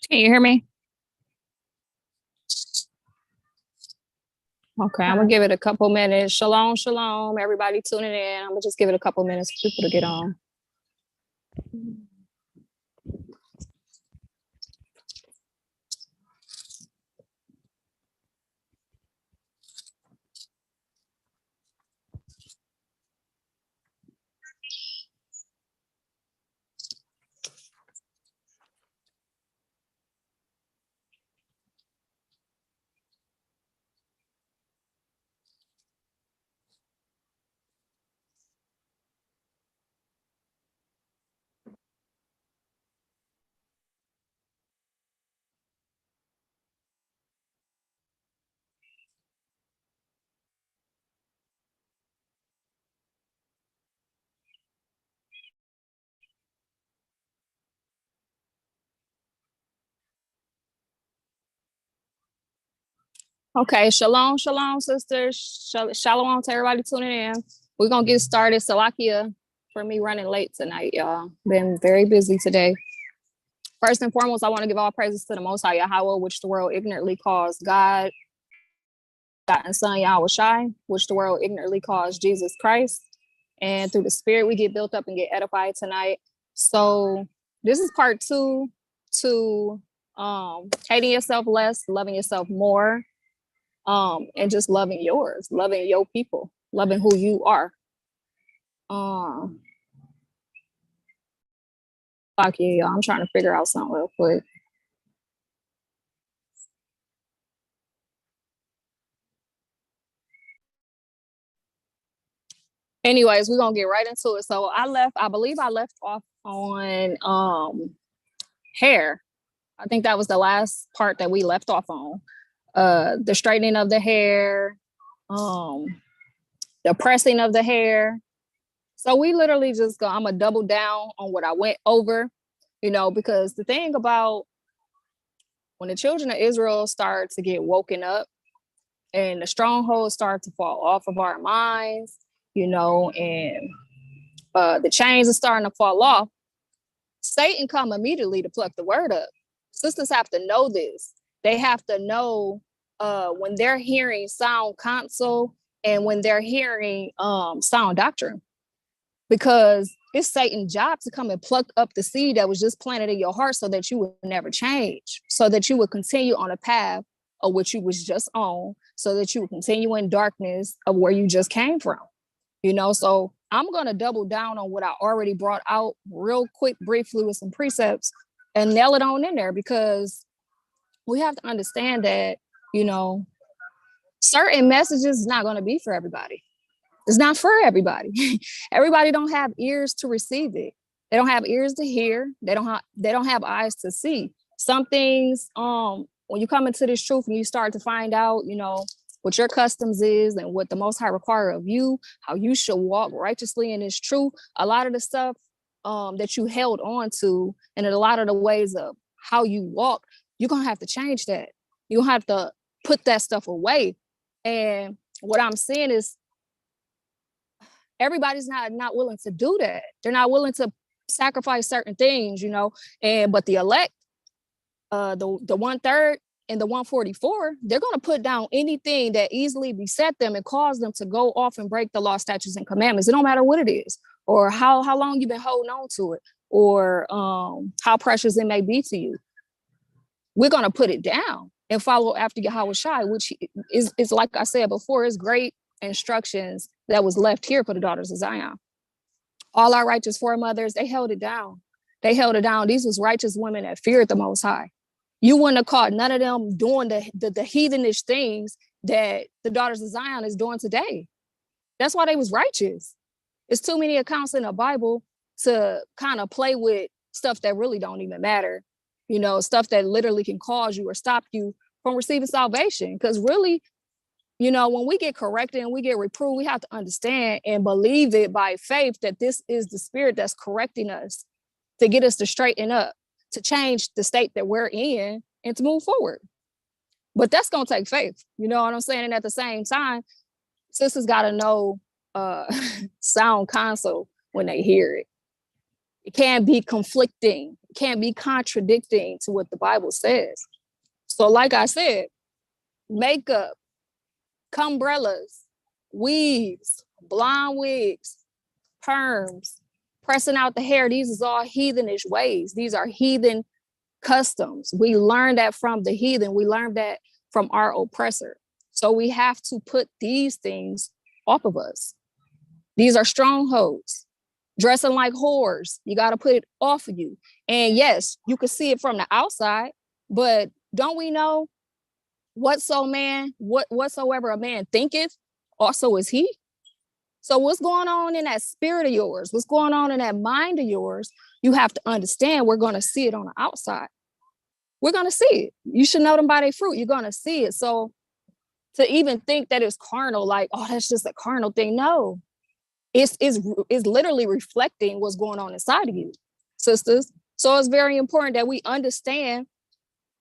Can you hear me? Okay, I'm gonna give it a couple minutes. Shalom, shalom, everybody tuning in. I'm gonna just give it a couple minutes for people to get on. Okay, shalom, shalom, sisters. Shalom to everybody tuning in. We're gonna get started. Salakia for me running late tonight, y'all. Been very busy today. First and foremost, I want to give all praises to the Most High Yahweh, which the world ignorantly calls God and Son Yahweh Shai, which the world ignorantly calls Jesus Christ. And through the Spirit, we get built up and get edified tonight. So this is part 2 to hating yourself less, loving yourself more, and just loving yours, loving your people, loving who you are. Fuck yeah, y'all. I'm trying to figure out something real quick. Anyways, we're gonna get right into it. So I believe I left off on hair. I think that was the last part that we left off on. The straightening of the hair, the pressing of the hair. So we literally just I'm gonna double down on what I went over, because the thing about when the children of Israel start to get woken up and the strongholds start to fall off of our minds, and the chains are starting to fall off, Satan come immediately to pluck the word up. Sisters have to know this. They have to know when they're hearing sound counsel and when they're hearing sound doctrine, because it's Satan's job to come and pluck up the seed that was just planted in your heart so that you would never change, so that you would continue on a path of what you was just on, so that you would continue in darkness of where you just came from. So I'm going to double down on what I already brought out real quick, briefly, with some precepts and nail it on in there, because we have to understand that, certain messages is not going to be for everybody. It's not for everybody. Everybody don't have ears to receive it. They don't have ears to hear. They don't have eyes to see. Some things, when you come into this truth and you start to find out, what your customs is and what the Most High require of you, how you should walk righteously in this truth, a lot of the stuff that you held on to, and in a lot of the ways of how you walk, you're going to have to change that. You'll have to put that stuff away. And what I'm seeing is everybody's not willing to do that. They're not willing to sacrifice certain things, but the elect, the 1/3 and the 144, they're going to put down anything that easily beset them and cause them to go off and break the law, statutes, and commandments. It don't matter what it is, or how long you've been holding on to it, or how precious it may be to you. We're going to put it down and follow after Yahweh Shai, which is like I said before, is great instructions that was left here for the daughters of Zion. All our righteous foremothers, they held it down. They held it down. These was righteous women that feared the Most High. You wouldn't have caught none of them doing the heathenish things that the daughters of Zion is doing today. That's why they was righteous. It's too many accounts in the Bible to kind of play with stuff that really don't even matter. Stuff that literally can cause you or stop you from receiving salvation. Because really, when we get corrected and we get reproved, we have to understand and believe it by faith that this is the Spirit that's correcting us to get us to straighten up, to change the state that we're in and to move forward. But that's going to take faith. You know what I'm saying? And at the same time, sisters got to know sound counsel when they hear it. It can't be conflicting. It can't be contradicting to what the Bible says. So like I said, makeup, umbrellas, weaves, blonde wigs, perms, pressing out the hair. These is all heathenish ways. These are heathen customs. We learned that from the heathen. We learned that from our oppressor. So we have to put these things off of us. These are strongholds. Dressing like whores, you got to put it off of you. And yes, you can see it from the outside, but don't we know whatsoever a man thinketh, also is he? So what's going on in that spirit of yours? What's going on in that mind of yours? You have to understand we're going to see it on the outside. We're going to see it. You should know them by their fruit. You're going to see it. So to even think that it's carnal, like, oh, that's just a carnal thing. No, it's literally reflecting what's going on inside of you, sisters. So it's very important that we understand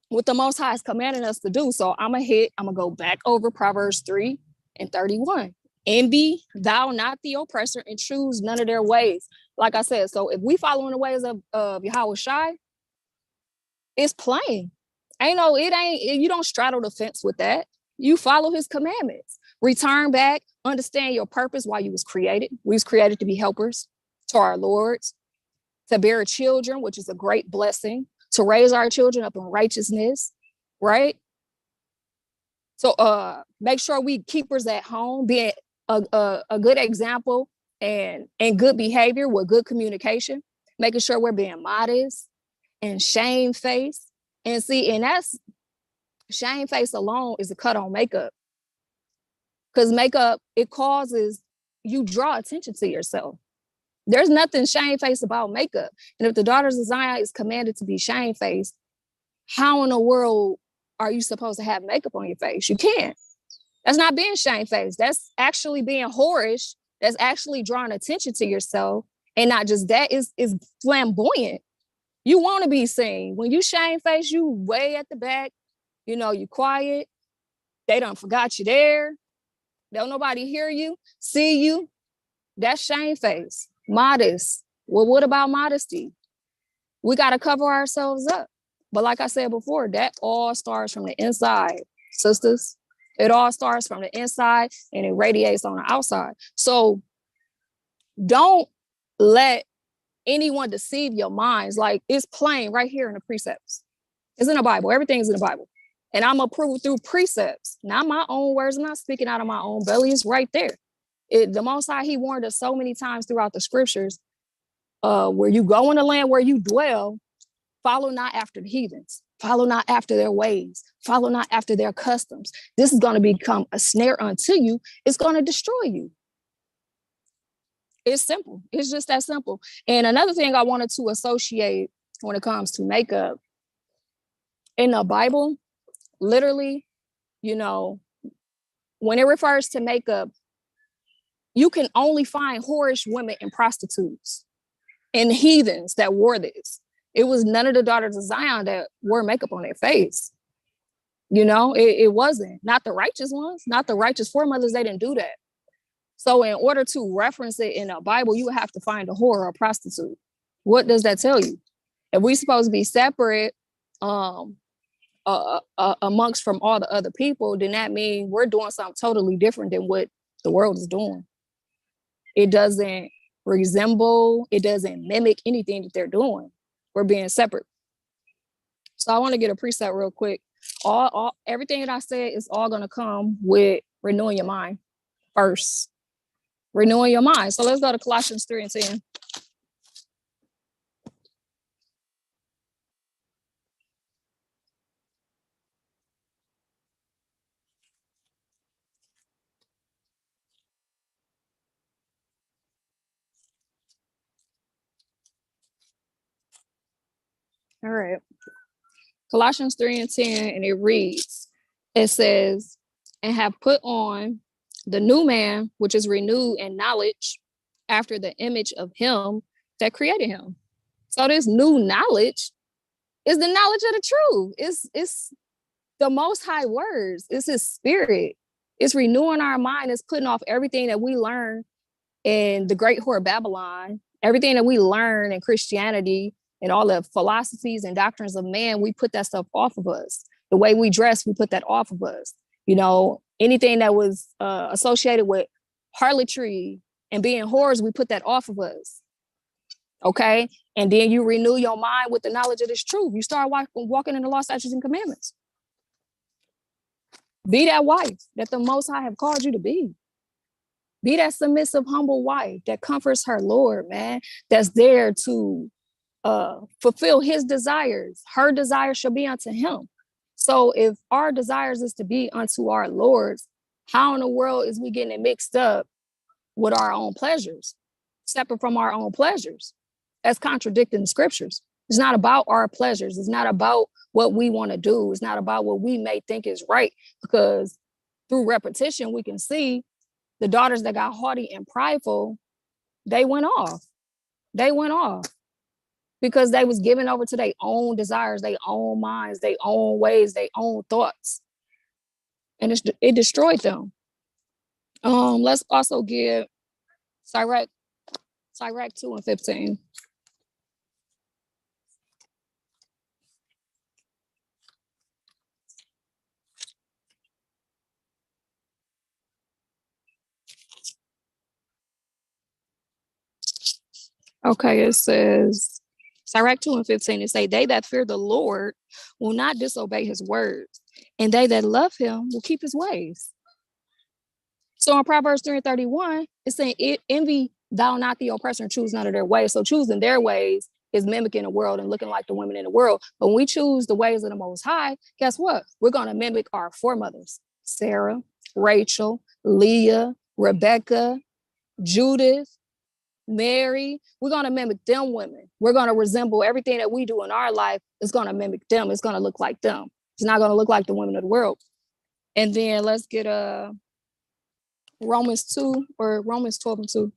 what the Most High is commanding us to do. So I'm going to go back over Proverbs 3:31. Envy thou not the oppressor and choose none of their ways. Like I said, so if we follow in the ways of Yahweh Shai, it's plain. You don't straddle the fence with that. You follow his commandments. Return back, understand your purpose, why you was created. We was created to be helpers to our lords, to bear children, which is a great blessing, to raise our children up in righteousness, right? So make sure we keepers at home, being a good example and good behavior with good communication, making sure we're being modest and shamefaced. And that's shamefaced alone is a cut on makeup. Because makeup, it causes you draw attention to yourself. There's nothing shamefaced about makeup. And if the daughters of Zion is commanded to be shamefaced, how in the world are you supposed to have makeup on your face? You can't. That's not being shamefaced. That's actually being whorish. That's actually drawing attention to yourself. And not just that, is flamboyant. You want to be seen. When you shamefaced, you way at the back, you quiet. They done forgot you there. Don't nobody hear you, see you. That's shamefaced. Modest. Well, what about modesty? We got to cover ourselves up. But like I said before, that all starts from the inside, sisters. It all starts from the inside and it radiates on the outside. So don't let anyone deceive your minds. Like, it's plain right here in the precepts. It's in the Bible. Everything's in the Bible. And I'm approved through precepts, not my own words. I'm not speaking out of my own belly. It's right there. The Most High, he warned us so many times throughout the scriptures, where you go in the land where you dwell, follow not after the heathens, follow not after their ways, follow not after their customs. This is going to become a snare unto you. It's going to destroy you. It's simple. It's just that simple. And another thing I wanted to associate when it comes to makeup, in the Bible, literally, when it refers to makeup, you can only find whorish women and prostitutes and heathens that wore this. It was none of the daughters of Zion that wore makeup on their face. It wasn't. Not the righteous ones, not the righteous foremothers. They didn't do that. So in order to reference it in the Bible, you would have to find a whore or a prostitute. What does that tell you? If we're supposed to be separate amongst from all the other people, then that means we're doing something totally different than what the world is doing. It doesn't resemble, it doesn't mimic anything that they're doing. We're being separate. So I want to get a preset real quick. Everything that I said is all going to come with renewing your mind first. Renewing your mind. So let's go to Colossians 3:10. All right. Colossians 3:10, and it says, and have put on the new man, which is renewed in knowledge after the image of him that created him. So this new knowledge is the knowledge of the truth. It's the Most High words. It's his spirit. It's renewing our mind. It's putting off everything that we learn in the great whore Babylon, everything that we learn in Christianity, And all the philosophies and doctrines of man, we put that stuff off of us. The way we dress, we put that off of us. You know, anything that was associated with harlotry and being whores, we put that off of us. Okay. And then you renew your mind with the knowledge of this truth. You start walking in the law, statutes, and commandments. Be that wife that the Most High have called you to be. Be that submissive, humble wife that comforts her Lord, man, that's there to fulfill his desires. Her desires shall be unto him. So if our desires is to be unto our Lord's, how in the world is we getting it mixed up with our own pleasures, separate from our own pleasures? That's contradicting the scriptures. It's not about our pleasures. It's not about what we want to do. It's not about what we may think is right, because through repetition, we can see the daughters that got haughty and prideful, they went off. They went off because they was given over to their own desires, their own minds, their own ways, their own thoughts. And it destroyed them. Let's also give Sirach 2:15. Okay, it says, Sirach 2:15, it say, they that fear the Lord will not disobey his words, and they that love him will keep his ways. So in Proverbs 3:31, it's saying, envy thou not the oppressor and choose none of their ways. So choosing their ways is mimicking the world and looking like the women in the world. But when we choose the ways of the Most High, guess what? We're going to mimic our foremothers, Sarah, Rachel, Leah, Rebecca, Judith, Mary. We're going to mimic them women. We're going to resemble everything that we do in our life. It's going to mimic them. It's going to look like them. It's not going to look like the women of the world. And then let's get Romans 2 or Romans 12:2.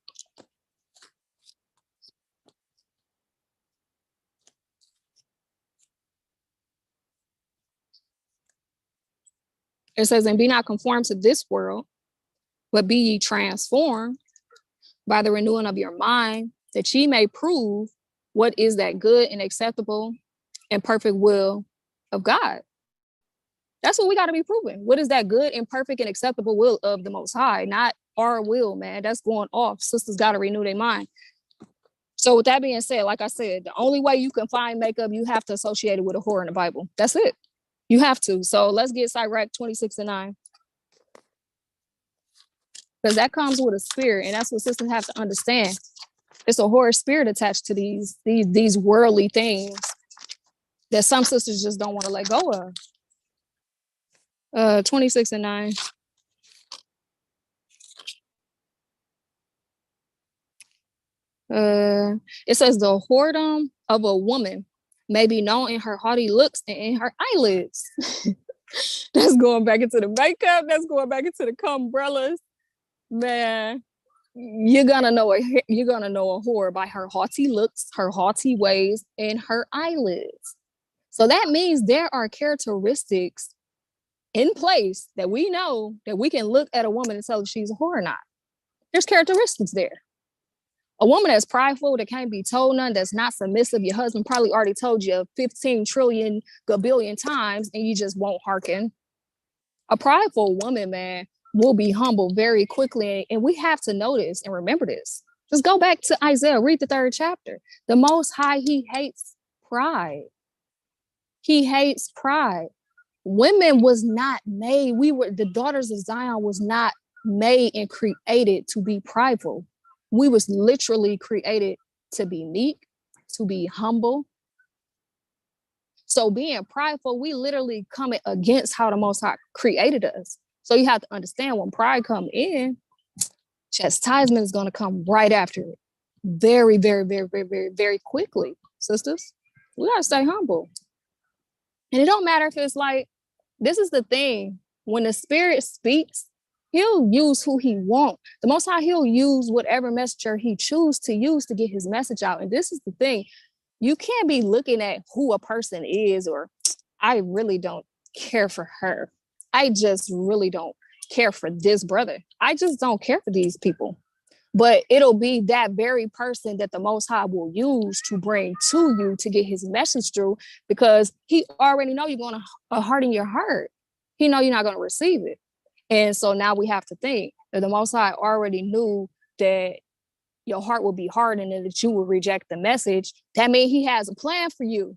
It says, and be not conformed to this world, but be ye transformed by the renewing of your mind, that ye may prove what is that good and acceptable and perfect will of God. That's what we got to be proving. What is that good and perfect and acceptable will of the Most High? Not our will, man. That's going off. Sisters got to renew their mind. So with that being said, like I said, the only way you can find makeup, you have to associate it with a whore in the Bible. That's it. You have to. So let's get Sirach 26:9. Because that comes with a spirit, and that's what sisters have to understand. It's a whore spirit attached to these worldly things that some sisters just don't want to let go of. 26:9. It says the whoredom of a woman may be known in her haughty looks and in her eyelids. That's going back into the makeup. That's going back into the umbrellas. Man, you're gonna know a whore by her haughty looks, her haughty ways, and her eyelids. So that means there are characteristics in place that we know that we can look at a woman and tell if she's a whore or not. There's characteristics there. A woman that's prideful, that can't be told none, that's not submissive, your husband probably already told you 15 trillion gabillion times and you just won't hearken. A prideful woman, man, will be humble very quickly. And we have to know this and remember this. Just go back to Isaiah, read the 3rd chapter. The Most High, he hates pride. He hates pride. Women was not made. The daughters of Zion was not made and created to be prideful. We was literally created to be meek, to be humble. So being prideful, we literally come against how the Most High created us. So you have to understand, when pride come in, chastisement is going to come right after it. Very, very, very, very, very, very quickly, sisters. We got to stay humble. And it don't matter if it's like, this is the thing. When the Spirit speaks, he'll use who he wants. The Most High, he'll use whatever messenger he chooses to use to get his message out. And this is the thing. You can't be looking at who a person is, or I really don't care for her. I just really don't care for this brother. I just don't care for these people. But it'll be that very person that the Most High will use to bring to you to get his message through, because he already know you're going to harden your heart. He know you're not going to receive it. And so now we have to think that the Most High already knew that your heart will be hardened and that you will reject the message. That means he has a plan for you.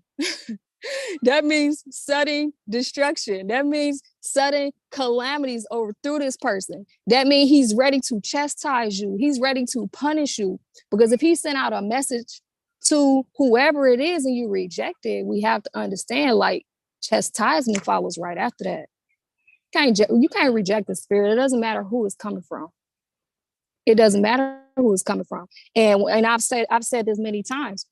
That means sudden destruction. That means sudden calamities over through this person. That means he's ready to chastise you. He's ready to punish you. Because if he sent out a message to whoever it is and you reject it, we have to understand, like, chastisement follows right after that. You can't reject the spirit. It doesn't matter who it's coming from. It doesn't matter who it's coming from. And I've said this many times.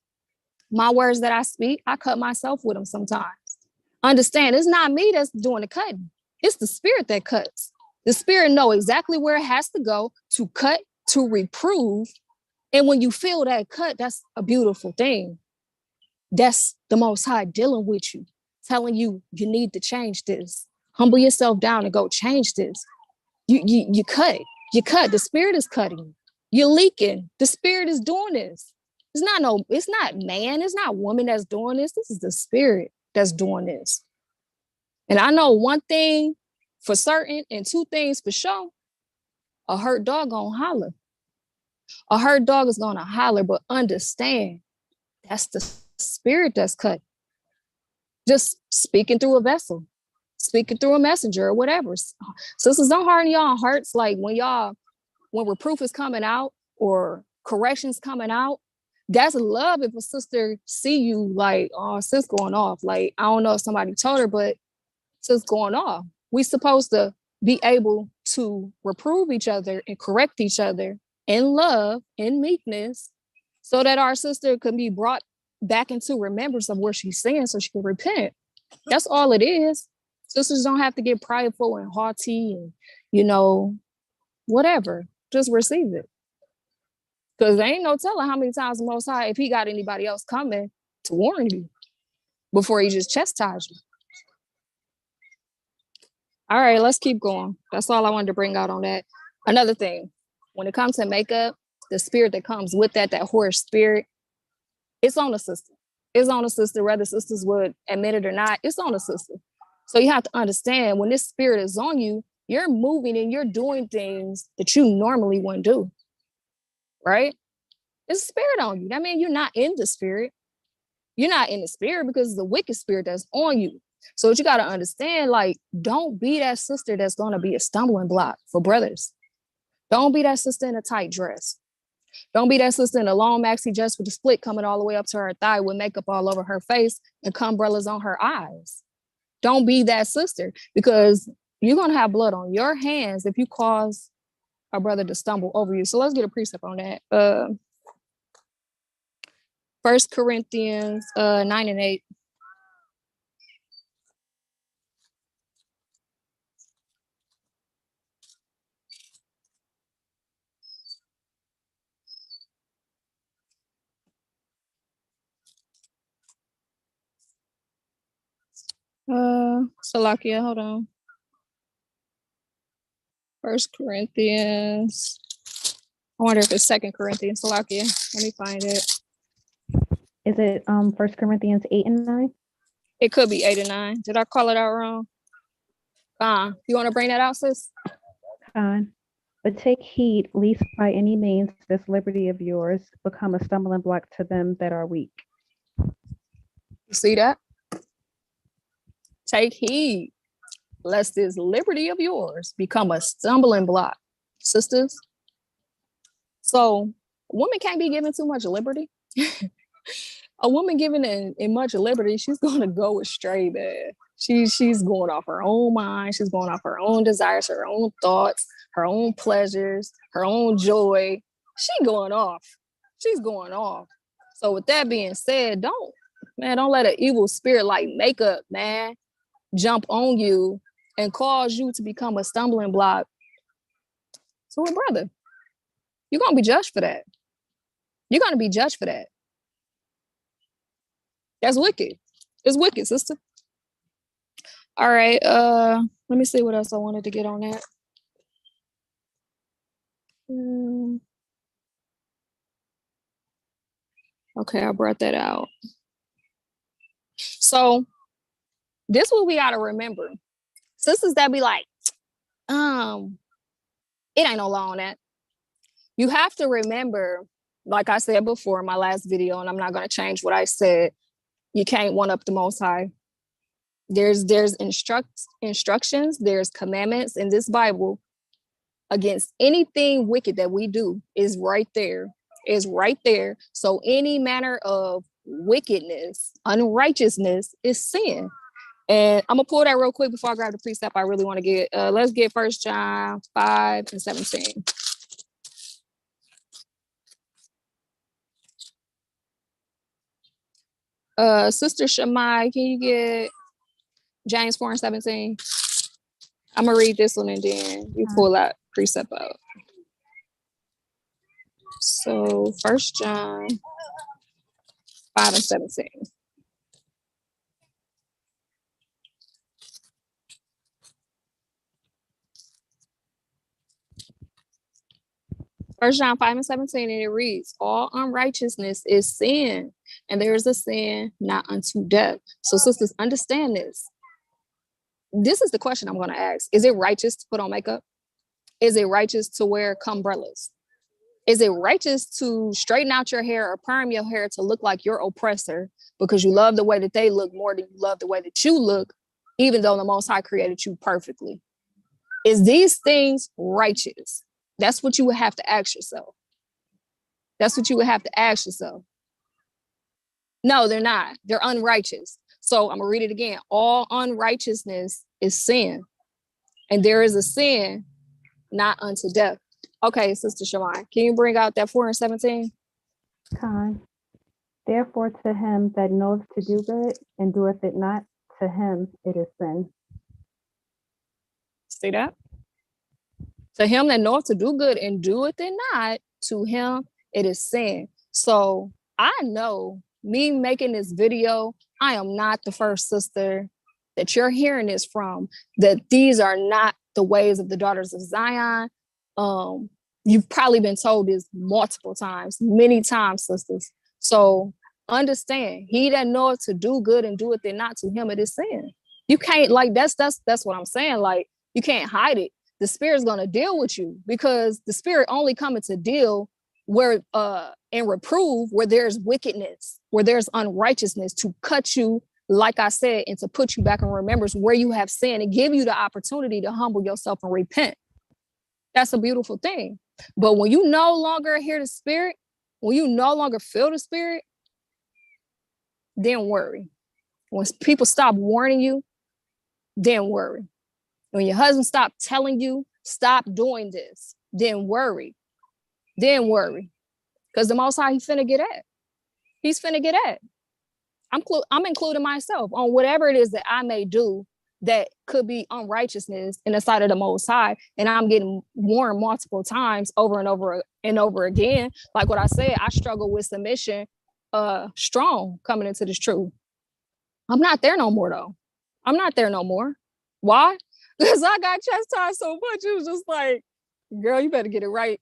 My words that I speak, I cut myself with them sometimes. Understand, it's not me that's doing the cutting. It's the spirit that cuts. The spirit know exactly where it has to go to cut, to reprove. And when you feel that cut, that's a beautiful thing. That's the Most High dealing with you, telling you you need to change this. Humble yourself down and go change this. You cut. You cut. The spirit is cutting. You're leaking. The spirit is doing this. It's not man, it's not woman that's doing this. This is the spirit that's doing this. And I know one thing for certain and two things for sure. A hurt dog gonna holler. A hurt dog is gonna holler, but understand that's the spirit that's cut. Just speaking through a vessel, speaking through a messenger or whatever. Sisters, don't harden y'all hearts. Like when reproof is coming out or corrections coming out, that's love. If a sister see you like, oh, sis going off. Like, I don't know if somebody told her, but sis going off. We supposed to be able to reprove each other and correct each other in love, in meekness, so that our sister can be brought back into remembrance of where she's saying so she can repent. That's all it is. Sisters don't have to get prideful and haughty and, whatever. Just receive it. Because there ain't no telling how many times the Most High, if he got anybody else coming to warn you before he just chastise you. All right, let's keep going. That's all I wanted to bring out on that. Another thing, when it comes to makeup, the spirit that comes with that whore spirit, it's on the sister. It's on the sister, whether sisters would admit it or not, it's on the sister. So you have to understand, when this spirit is on you, you're moving and you're doing things that you normally wouldn't do. Right? It's a spirit on you. That means you're not in the spirit. You're not in the spirit because it's the wicked spirit that's on you. So what you got to understand, like, don't be that sister that's going to be a stumbling block for brothers. Don't be that sister in a tight dress. Don't be that sister in a long maxi dress with the split coming all the way up to her thigh with makeup all over her face and umbrellas on her eyes. Don't be that sister, because you're going to have blood on your hands if you cause a brother to stumble over you. So let's get a precept on that. 1 Corinthians 9 and 8. Salakia, hold on. 1 Corinthians. I wonder if it's 2 Corinthians. Salakia. Let me find it. Is it 1 Corinthians 8 and 9? It could be 8 and 9. Did I call it out wrong? You want to bring that out, sis? But take heed, lest by any means this liberty of yours become a stumbling block to them that are weak. You see that? Take heed, lest this liberty of yours become a stumbling block, sisters. So a woman can't be given too much liberty. A woman given in much liberty, she's going to go astray, man. She's going off her own mind. She's going off her own desires, her own thoughts, her own pleasures, her own joy. She's going off. So with that being said, don't let an evil spirit like makeup, man, jump on you and cause you to become a stumbling block to a brother. You're going to be judged for that. You're going to be judged for that. That's wicked. It's wicked, sister. All right. Let me see what else I wanted to get on that. Okay, I brought that out. So this is what we got to remember. Sisters that be like, it ain't no law on that. You have to remember, like I said before in my last video, and I'm not going to change what I said, you can't one up the Most High. There's instructions, there's commandments in this Bible against anything wicked that we do is right there. So any manner of wickedness, unrighteousness is sin. And I'm gonna pull that real quick before I grab the precept I really want to get. Let's get 1 John 5:17. Sister Shammai, can you get James 4:17? I'm gonna read this one and then you pull that precept out. So 1 John 5:17. First John 5:17, and it reads, all unrighteousness is sin, and there is a sin not unto death. So sisters, understand this. This is the question I'm going to ask. Is it righteous to put on makeup? Is it righteous to wear umbrellas? Is it righteous to straighten out your hair or perm your hair to look like your oppressor because you love the way that they look more than you love the way that you look, even though the Most High created you perfectly? Is these things righteous? That's what you would have to ask yourself. No, they're not. They're unrighteous. So I'm going to read it again. All unrighteousness is sin, and there is a sin not unto death. Okay, Sister Shammai, can you bring out that 4:17? Con. Therefore, to him that knoweth to do good and doeth it not, to him it is sin. See that? To him that knoweth to do good and doeth it not, to him it is sin. So I know, me making this video, I am not the first sister that you're hearing this from, that these are not the ways of the daughters of Zion. You've probably been told this multiple times, many times, sisters. So understand, he that knoweth to do good and doeth it not, to him it is sin. You can't, like, that's what I'm saying. Like, you can't hide it. The spirit's going to deal with you, because the spirit only coming to deal where and reprove where there's wickedness, where there's unrighteousness, to cut you, like I said, and to put you back in remembrance where you have sinned and give you the opportunity to humble yourself and repent. That's a beautiful thing. But when you no longer hear the spirit, when you no longer feel the spirit, then worry. When people stop warning you, then worry. When your husband stop telling you, stop doing this, then worry. Because the Most High, he's finna get at. I'm including myself on whatever it is that I may do that could be unrighteousness in the sight of the Most High. And I'm getting warned multiple times over and over again. Like what I said, I struggle with submission strong coming into this truth. I'm not there no more, though. Why? Because I got chastised so much. It was just like, girl, you better get it right.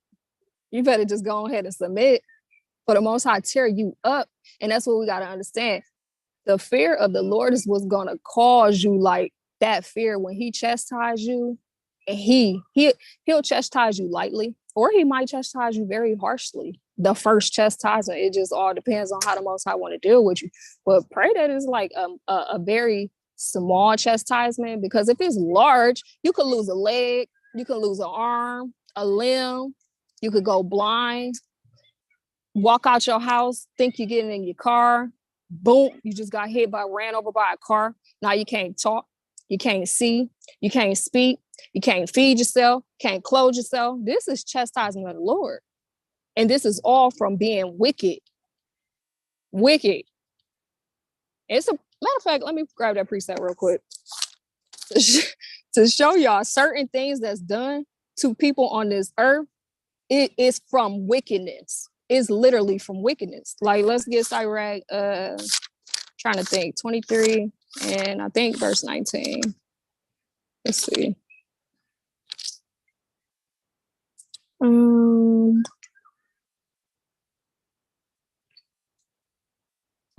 You better just go ahead and submit, for the Most High tear you up. And that's what we got to understand. The fear of the Lord is what's going to cause you, like, that fear when he chastise you. And he'll chastise you lightly, or he might chastise you very harshly. The first chastisement, it just all depends on how the Most High want to deal with you. But pray that is like a very small chastisement, because if it's large, you could lose a leg, you could lose an arm, a limb, you could go blind, walk out your house, think you're getting in your car, boom, you just got ran over by a car. Now you can't talk, you can't see, you can't speak, you can't feed yourself, can't clothe yourself. This is chastisement of the Lord. And this is all from being wicked. It's a matter of fact, let me grab that preset real quick to show y'all certain things that's done to people on this earth. It is from wickedness. It's literally from wickedness. Like, let's get Sirach, trying to think, 23, and I think verse 19. Let's see.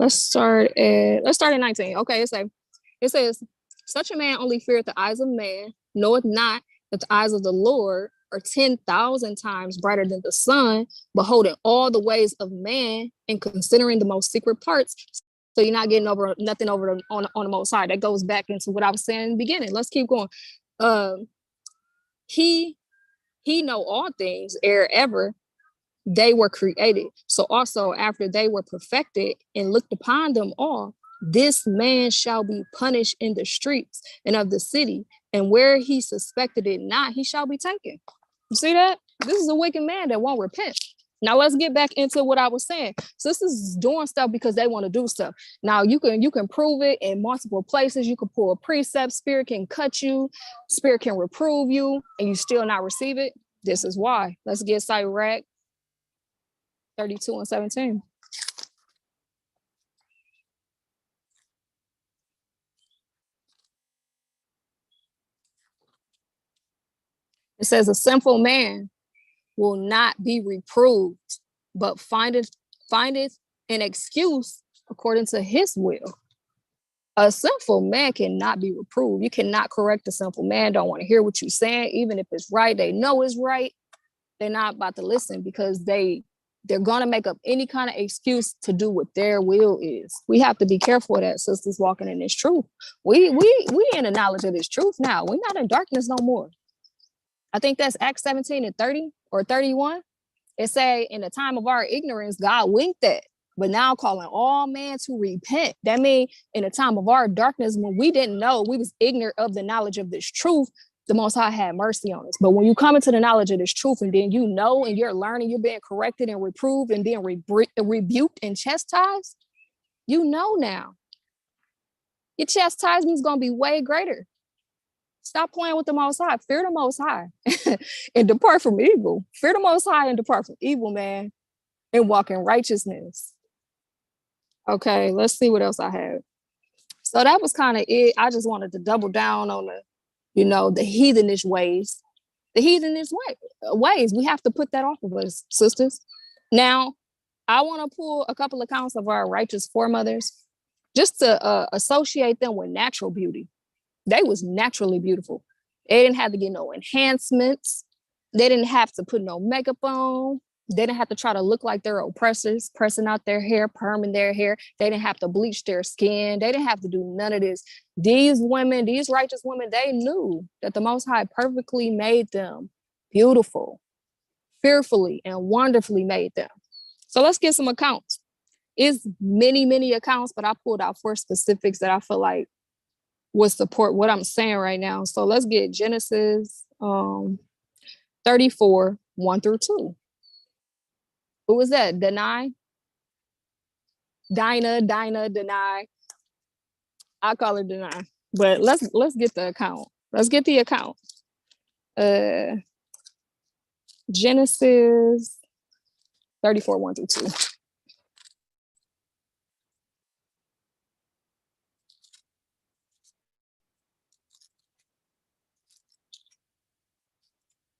Let's start at 19. Okay, it says, such a man only feareth the eyes of man, knoweth not that the eyes of the Lord are 10,000 times brighter than the sun, beholding all the ways of man and considering the most secret parts. So you're not getting over nothing over on the most high. That goes back into what I was saying in the beginning. Let's keep going. He know all things ere ever they were created. So also after they were perfected and looked upon them all, this man shall be punished in the streets and of the city, and where he suspected it not, he shall be taken. You see that? This is a wicked man that won't repent. Now let's get back into what I was saying. Sisters is doing stuff because they want to do stuff. Now you can prove it in multiple places. You can pull a precept. Spirit can cut you. Spirit can reprove you, and you still not receive it. This is why. Let's get Sirach 32 and 17. It says, a sinful man will not be reproved, but findeth an excuse according to his will. A sinful man cannot be reproved. You cannot correct a sinful man. Don't want to hear what you're saying, even if it's right. They know it's right. They're not about to listen because they're going to make up any kind of excuse to do what their will is. We have to be careful of that, sisters, walking in this truth. We in the knowledge of this truth now. We're not in darkness no more. I think that's Acts 17 and 30 or 31. It say, in the time of our ignorance, God winked at, but now calling all men to repent. That means in the time of our darkness, when we didn't know, we was ignorant of the knowledge of this truth, the Most High had mercy on us. But when you come into the knowledge of this truth, and then you know, and you're learning, you're being corrected and reproved and being rebuked and chastised, you know now. Your chastisement is going to be way greater. Stop playing with the Most High. Fear the Most High and depart from evil. Fear the Most High and depart from evil, man, and walk in righteousness. Okay, let's see what else I have. So that was kind of it. I just wanted to double down on the heathenish ways. The heathenish ways. We have to put that off of us, sisters. Now, I want to pull a couple accounts of our righteous foremothers just to associate them with natural beauty. They was naturally beautiful. They didn't have to get no enhancements. They didn't have to put no makeup on. They didn't have to try to look like their oppressors, pressing out their hair, perming their hair. They didn't have to bleach their skin. They didn't have to do none of this. These women, these righteous women, they knew that the Most High perfectly made them beautiful, fearfully and wonderfully made them. So let's get some accounts. It's many, many accounts, but I pulled out 4 specifics that I feel like would support what I'm saying right now. So let's get Genesis 34, 1 through 2. Who was that? Dinah? Deny. I call her Dinah. But let's get the account. Let's get the account. Genesis 34, 1 through 2.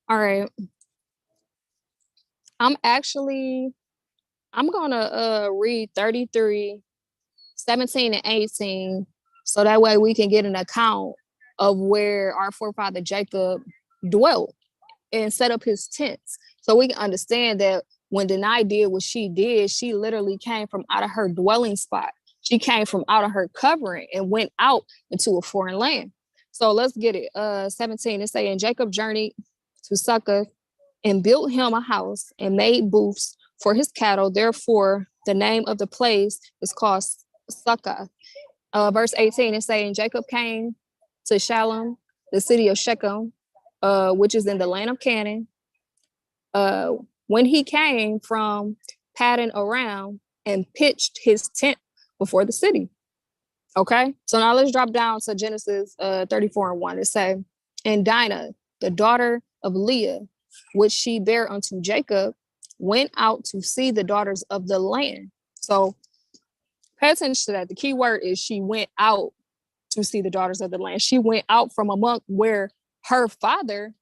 All right. I'm gonna read 33, 17, and 18, so that way we can get an account of where our forefather Jacob dwelt and set up his tents. So we can understand that when Denai did what she did, she literally came from out of her dwelling spot. She came from out of her covering and went out into a foreign land. So let's get it. 17, it's saying Jacob journeyed to Succoth and built him a house and made booths for his cattle. Therefore, the name of the place is called Succoth. Verse 18 is saying Jacob came to Shalom, the city of Shechem, which is in the land of Canaan. When he came from Paddan Aram and pitched his tent before the city. Okay, so now let's drop down to Genesis 34 and 1. It says, and Dinah, the daughter of Leah, which she bare unto Jacob, went out to see the daughters of the land. So pay attention to that. The key word is she went out to see the daughters of the land. She went out from among where her father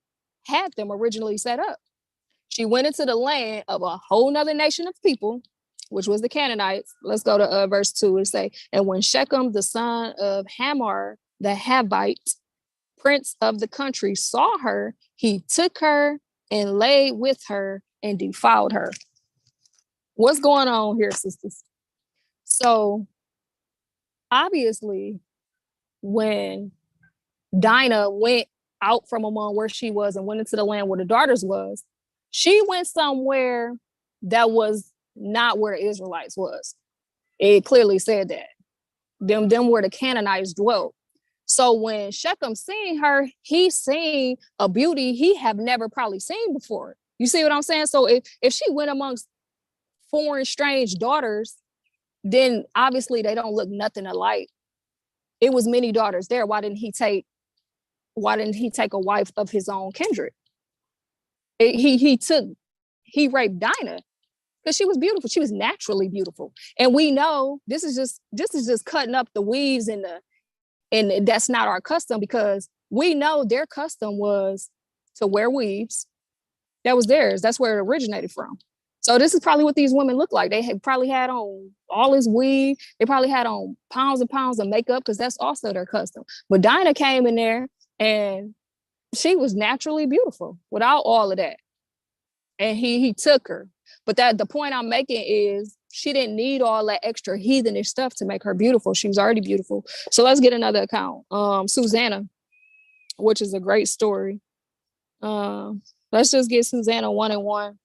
had them originally set up. She went into the land of a whole nother nation of people which was the Canaanites. Let's go to verse 2. It say, and when Shechem, the son of Hamor, the Havite, prince of the country, saw her, he took her and lay with her and defiled her. What's going on here, sisters? So obviously, when Dinah went out from among where she was and went into the land where the daughters was, she went somewhere that was not where the Israelites was. It clearly said that. Them where the Canaanites dwelt. So when Shechem seen her, he seen a beauty he have never probably seen before. You see what I'm saying? So if she went amongst foreign, strange daughters, then obviously they don't look nothing alike. It was many daughters there. Why didn't he take a wife of his own kindred? He raped Dinah because she was beautiful. She was naturally beautiful. And we know this is just cutting up the weaves and that's not our custom, because we know their custom was to wear weaves. That was theirs. That's where it originated from. So this is probably what these women look like. They had probably had on all this weave. They probably had on pounds and pounds of makeup, because that's also their custom. But Dinah came in there and she was naturally beautiful without all of that. And he took her. But the point I'm making is she didn't need all that extra heathenish stuff to make her beautiful. She was already beautiful. So let's get another account. Susanna, which is a great story. Let's just get Susanna 1:1.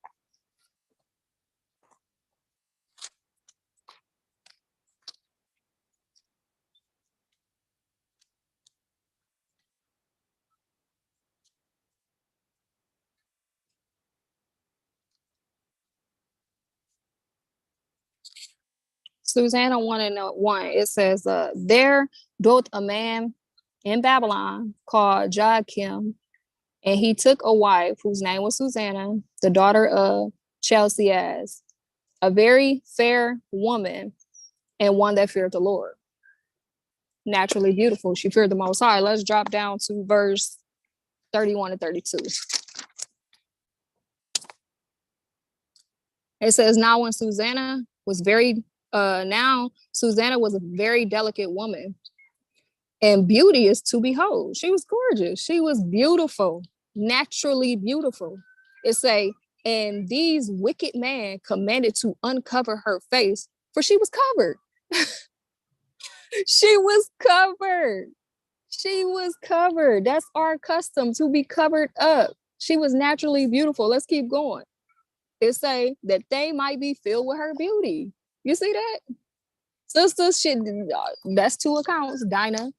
Susanna 1:1. It says, there dwelt a man in Babylon called Joachim, and he took a wife whose name was Susanna, the daughter of Chelcias, a very fair woman and one that feared the Lord. Naturally beautiful. She feared the Most High. Let's drop down to verse 31 and 32. It says, now Susanna was a very delicate woman, and beauty is to behold. She was gorgeous. She was beautiful, naturally beautiful. It say, and these wicked men commanded to uncover her face, for she was covered. She was covered. She was covered. That's our custom, to be covered up. She was naturally beautiful. Let's keep going. It say that they might be filled with her beauty. You see that? Sisters, that's two accounts. Dinah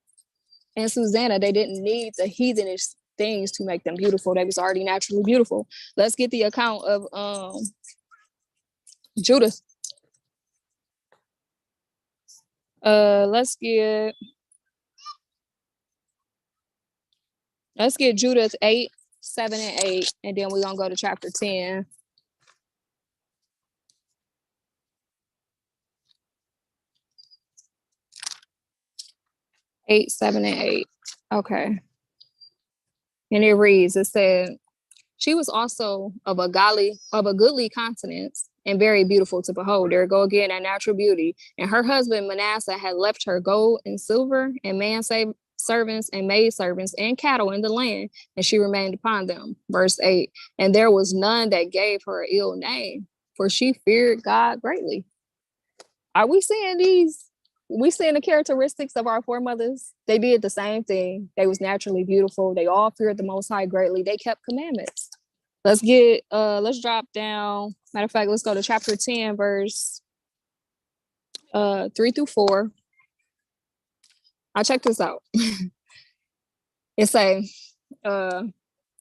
and Susanna, they didn't need the heathenish things to make them beautiful. They was already naturally beautiful. Let's get the account of Judith. Let's get Judith 8, 7, and 8, and then we're gonna go to chapter 10. 8, 7, and 8. Okay. And it reads, it said, she was also of a goodly countenance and very beautiful to behold. There go again, that natural beauty. And her husband Manasseh had left her gold and silver and servants and maid servants and cattle in the land, and she remained upon them. Verse 8, and there was none that gave her an ill name, for she feared God greatly. Are we seeing these? We seeing the characteristics of our foremothers? They did the same thing. They was naturally beautiful. They all feared the Most High greatly. They kept commandments. Let's drop down. Matter of fact, let's go to chapter 10, verse 3 through 4. I'll check this out. It say,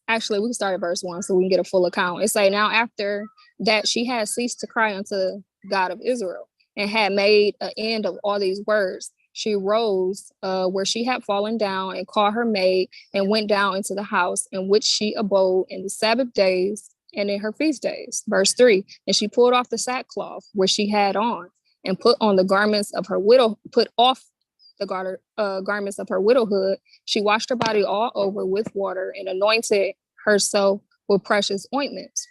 actually, we can start at verse 1 so we can get a full account. It say, now after that she had ceased to cry unto God of Israel, and had made an end of all these words, she rose where she had fallen down, and called her maid, and went down into the house in which she abode in the Sabbath days and in her feast days. Verse 3, and she pulled off the sackcloth which she had on, and put on the garments of her garments of her widowhood. She washed her body all over with water, and anointed herself with precious ointments.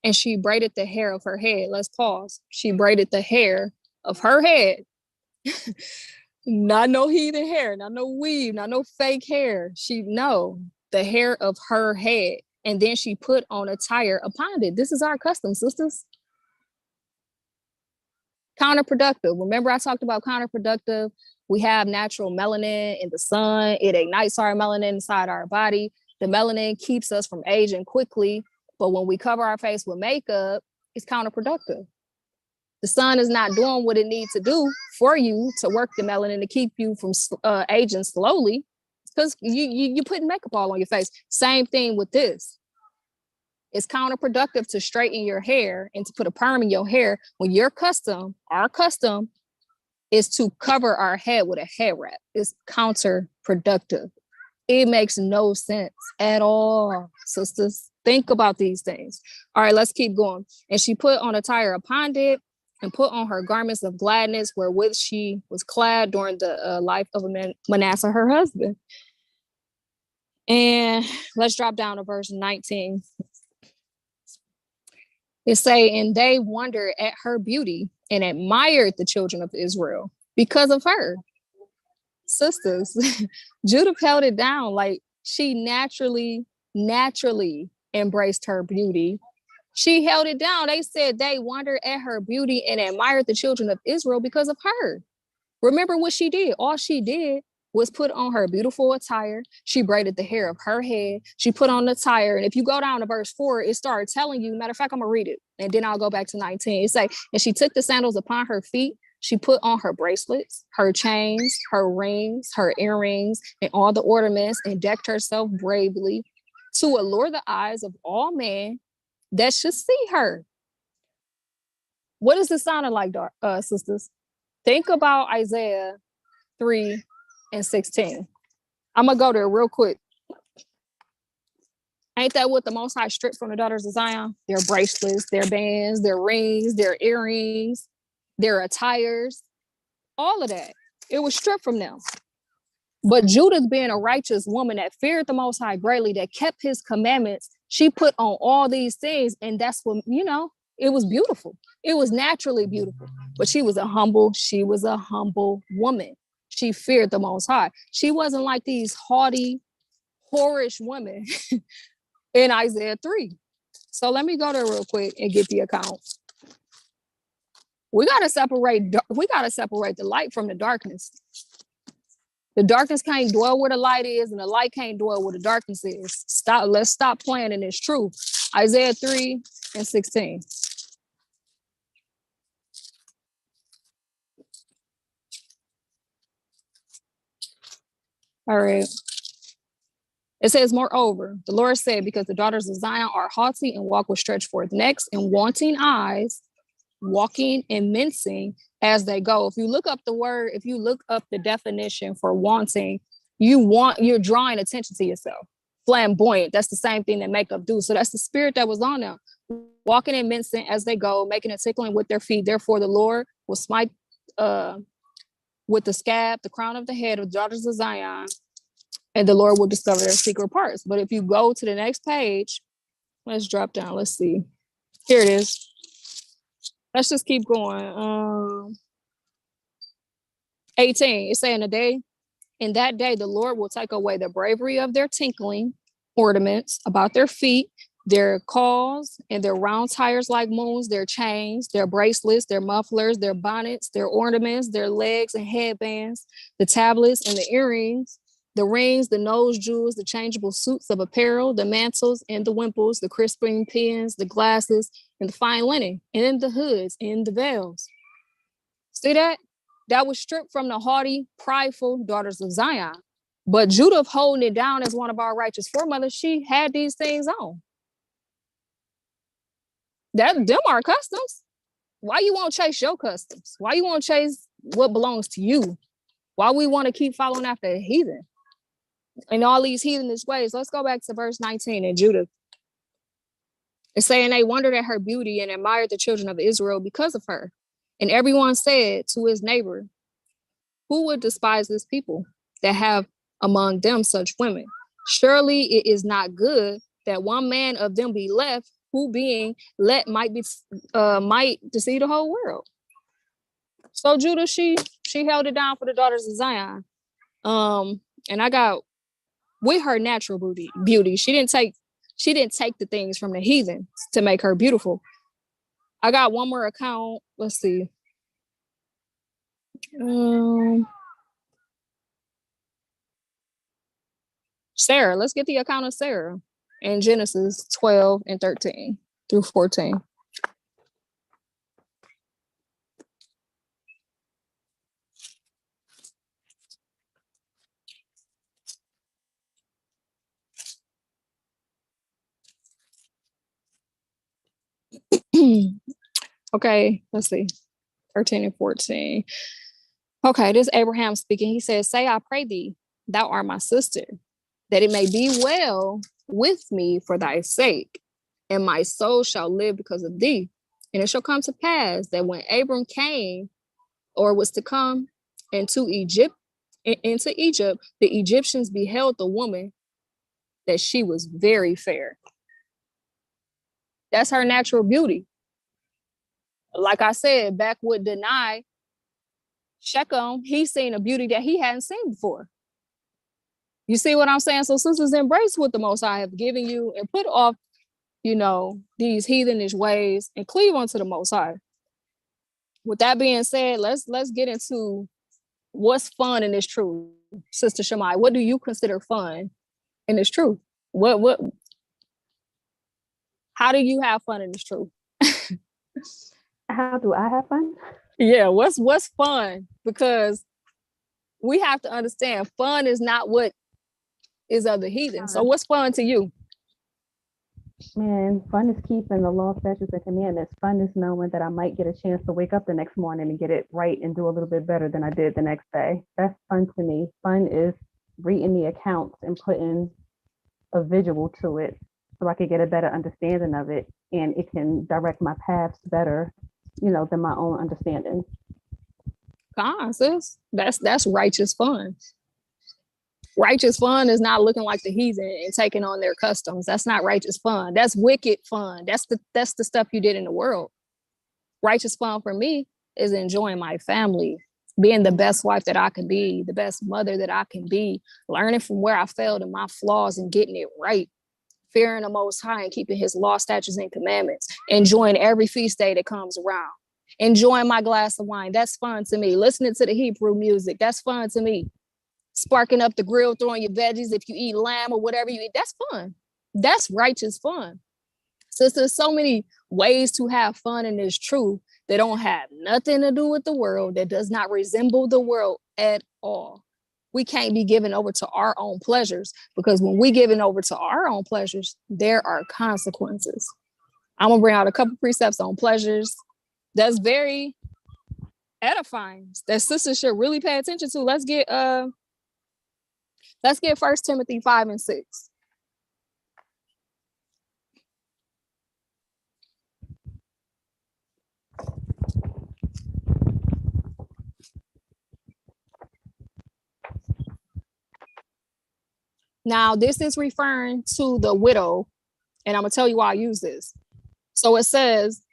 and she braided the hair of her head. Let's pause. She braided the hair of her head. Not no heathen hair, not no weave, not no fake hair. The hair of her head. And then she put on a tire upon it. This is our custom, sisters. Counterproductive. Remember I talked about counterproductive? We have natural melanin in the sun. It ignites our melanin inside our body. The melanin keeps us from aging quickly. But when we cover our face with makeup, it's counterproductive. The sun is not doing what it needs to do for you to work the melanin to keep you from aging slowly, because you're putting makeup all on your face. Same thing with this. It's counterproductive to straighten your hair and to put a perm in your hair when our custom is to cover our head with a hair wrap. It's counterproductive. It makes no sense at all, sisters. Think about these things. All right, let's keep going. And she put on a tire upon it, and put on her garments of gladness, wherewith she was clad during the life of Manasseh, her husband. And let's drop down to verse 19. It say, and they wondered at her beauty and admired the children of Israel because of her. Sisters, Judah held it down. Like, she naturally embraced her beauty. She held it down. They said they wondered at her beauty and admired the children of Israel because of her. Remember what she did? All she did was put on her beautiful attire. She braided the hair of her head. She put on the attire. And if you go down to verse 4, it started telling you, matter of fact, I'm going to read it. And then I'll go back to 19. It say, and she took the sandals upon her feet. She put on her bracelets, her chains, her rings, her earrings, and all the ornaments, and decked herself bravely to allure the eyes of all men that should see her. What does this sound like, sisters? Think about Isaiah 3:16. I'm going to go there real quick. Ain't that what the Most High stripped from the daughters of Zion? Their bracelets, their bands, their rings, their earrings, their attires, all of that. It was stripped from them. But Judith, being a righteous woman that feared the Most High greatly, that kept his commandments, she put on all these things. And that's what, it was beautiful. It was naturally beautiful. But she was a humble woman. She feared the Most High. She wasn't like these haughty, whorish women in Isaiah 3. So let me go there real quick and get the account. We gotta separate the light from the darkness. The darkness can't dwell where the light is, and the light can't dwell where the darkness is. Let's stop playing in this truth. Isaiah 3:16. All right. It says, moreover, the Lord said, because the daughters of Zion are haughty and walk with stretched forth necks and wanting eyes, walking and mincing as they go. If you look up the definition for wanting, you're drawing attention to yourself. Flamboyant. That's the same thing that makeup do. So that's the spirit that was on them. Walking and mincing as they go, making a tickling with their feet. Therefore, the Lord will smite with the scab, the crown of the head of the daughters of Zion, and the Lord will discover their secret parts. But if you go to the next page, let's drop down. Let's see. Here it is. Let's just keep going. 18. It's saying in that day, the Lord will take away the bravery of their tinkling ornaments about their feet, their cauls and their round tires like moons, their chains, their bracelets, their mufflers, their bonnets, their ornaments, their legs and headbands, the tablets and the earrings, the rings, the nose jewels, the changeable suits of apparel, the mantles and the wimples, the crisping pins, the glasses, and the fine linen, and the hoods and the veils. See that? That was stripped from the haughty, prideful daughters of Zion. But Judah, holding it down as one of our righteous foremothers, she had these things on. Them are customs. Why you won't chase your customs? Why you won't chase what belongs to you? Why we want to keep following after a heathen in all these heathenish ways? Let's go back to verse 19 in Judah. It's saying they wondered at her beauty and admired the children of Israel because of her. And everyone said to his neighbor, who would despise this people that have among them such women? Surely it is not good that one man of them be left who being might deceive the whole world. So Judah, she held it down for the daughters of Zion. And I got with her natural beauty. She didn't take the things from the heathen to make her beautiful. I got one more account. Let's see. Sarah, let's get the account of Sarah in Genesis 12 and 13 through 14. Okay, let's see. 13 and 14. Okay, this is Abraham speaking. He says, say, I pray thee, thou art my sister, that it may be well with me for thy sake, and my soul shall live because of thee. And it shall come to pass that when Abram came, or was to come into Egypt, the Egyptians beheld the woman, that she was very fair. That's her natural beauty. Like I said, back with Deny, Shechem, he's seen a beauty that he hadn't seen before. You see what I'm saying? So sisters, embrace what the Most High have given you and put off, these heathenish ways and cleave unto the Most High. With that being said, let's get into what's fun in this truth. Sister Shammai, what do you consider fun in this truth? How do you have fun in this truth? How do I have fun? Yeah, what's fun? Because we have to understand fun is not what is of the heathen. So what's fun to you? Man, fun is keeping the law, statutes, and commandments. Fun is knowing that I might get a chance to wake up the next morning and get it right and do a little bit better than I did the next day. That's fun to me. Fun is reading the accounts and putting a visual to it so I could get a better understanding of it, and it can direct my paths better, than my own understanding. Sis, that's righteous fun. Righteous fun is not looking like the heathen and taking on their customs. That's not righteous fun. That's wicked fun. That's the stuff you did in the world. Righteous fun for me is enjoying my family, being the best wife that I can be, the best mother that I can be, learning from where I failed and my flaws and getting it right, fearing the Most High and keeping his law, statutes, and commandments, enjoying every feast day that comes around, enjoying my glass of wine. That's fun to me. Listening to the Hebrew music. That's fun to me. Sparking up the grill, throwing your veggies. If you eat lamb or whatever you eat, that's fun. That's righteous fun. So there's so many ways to have fun in this truth that don't have nothing to do with the world, that does not resemble the world at all. We can't be given over to our own pleasures, because when we given over to our own pleasures, there are consequences. I'm gonna bring out a couple precepts on pleasures that's very edifying, that sisters should really pay attention to. Let's get 1 Timothy 5 and 6. Now, this is referring to the widow, and I'm going to tell you why I use this. So it says,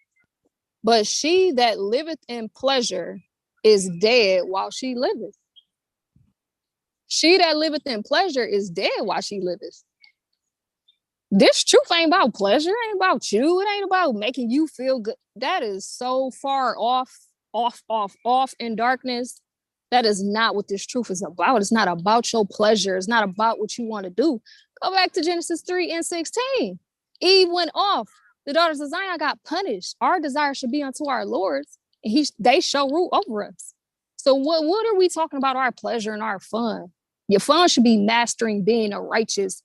but she that liveth in pleasure is dead while she liveth. She that liveth in pleasure is dead while she liveth. This truth ain't about pleasure, ain't about you. It ain't about making you feel good. That is so far off in darkness. That is not what this truth is about. It's not about your pleasure. It's not about what you want to do. Go back to Genesis 3 and 16. Eve went off. The daughters of Zion got punished. Our desire should be unto our lords, and they shall rule over us. So what are we talking about? Our pleasure and our fun. Your fun should be mastering being a righteous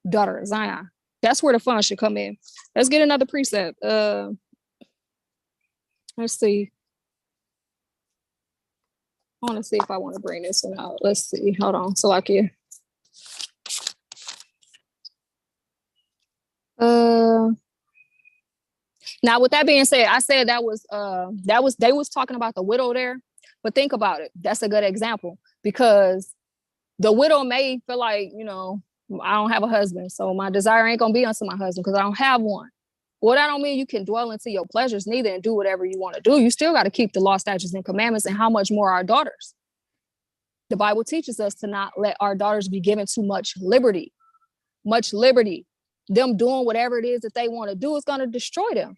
daughter of Zion. That's where the fun should come in. Let's get another precept. Let's see. I want to see if I want to bring this one out. Let's see. Hold on. So I can. Now, with that being said, I said they was talking about the widow there, but think about it. That's a good example, because the widow may feel like, I don't have a husband, so my desire ain't gonna be unto my husband because I don't have one. Well, that don't mean you can dwell into your pleasures neither and do whatever you want to do. You still got to keep the law, statutes, and commandments, and how much more our daughters. The Bible teaches us to not let our daughters be given too much liberty. Much liberty. Them doing whatever it is that they want to do is going to destroy them.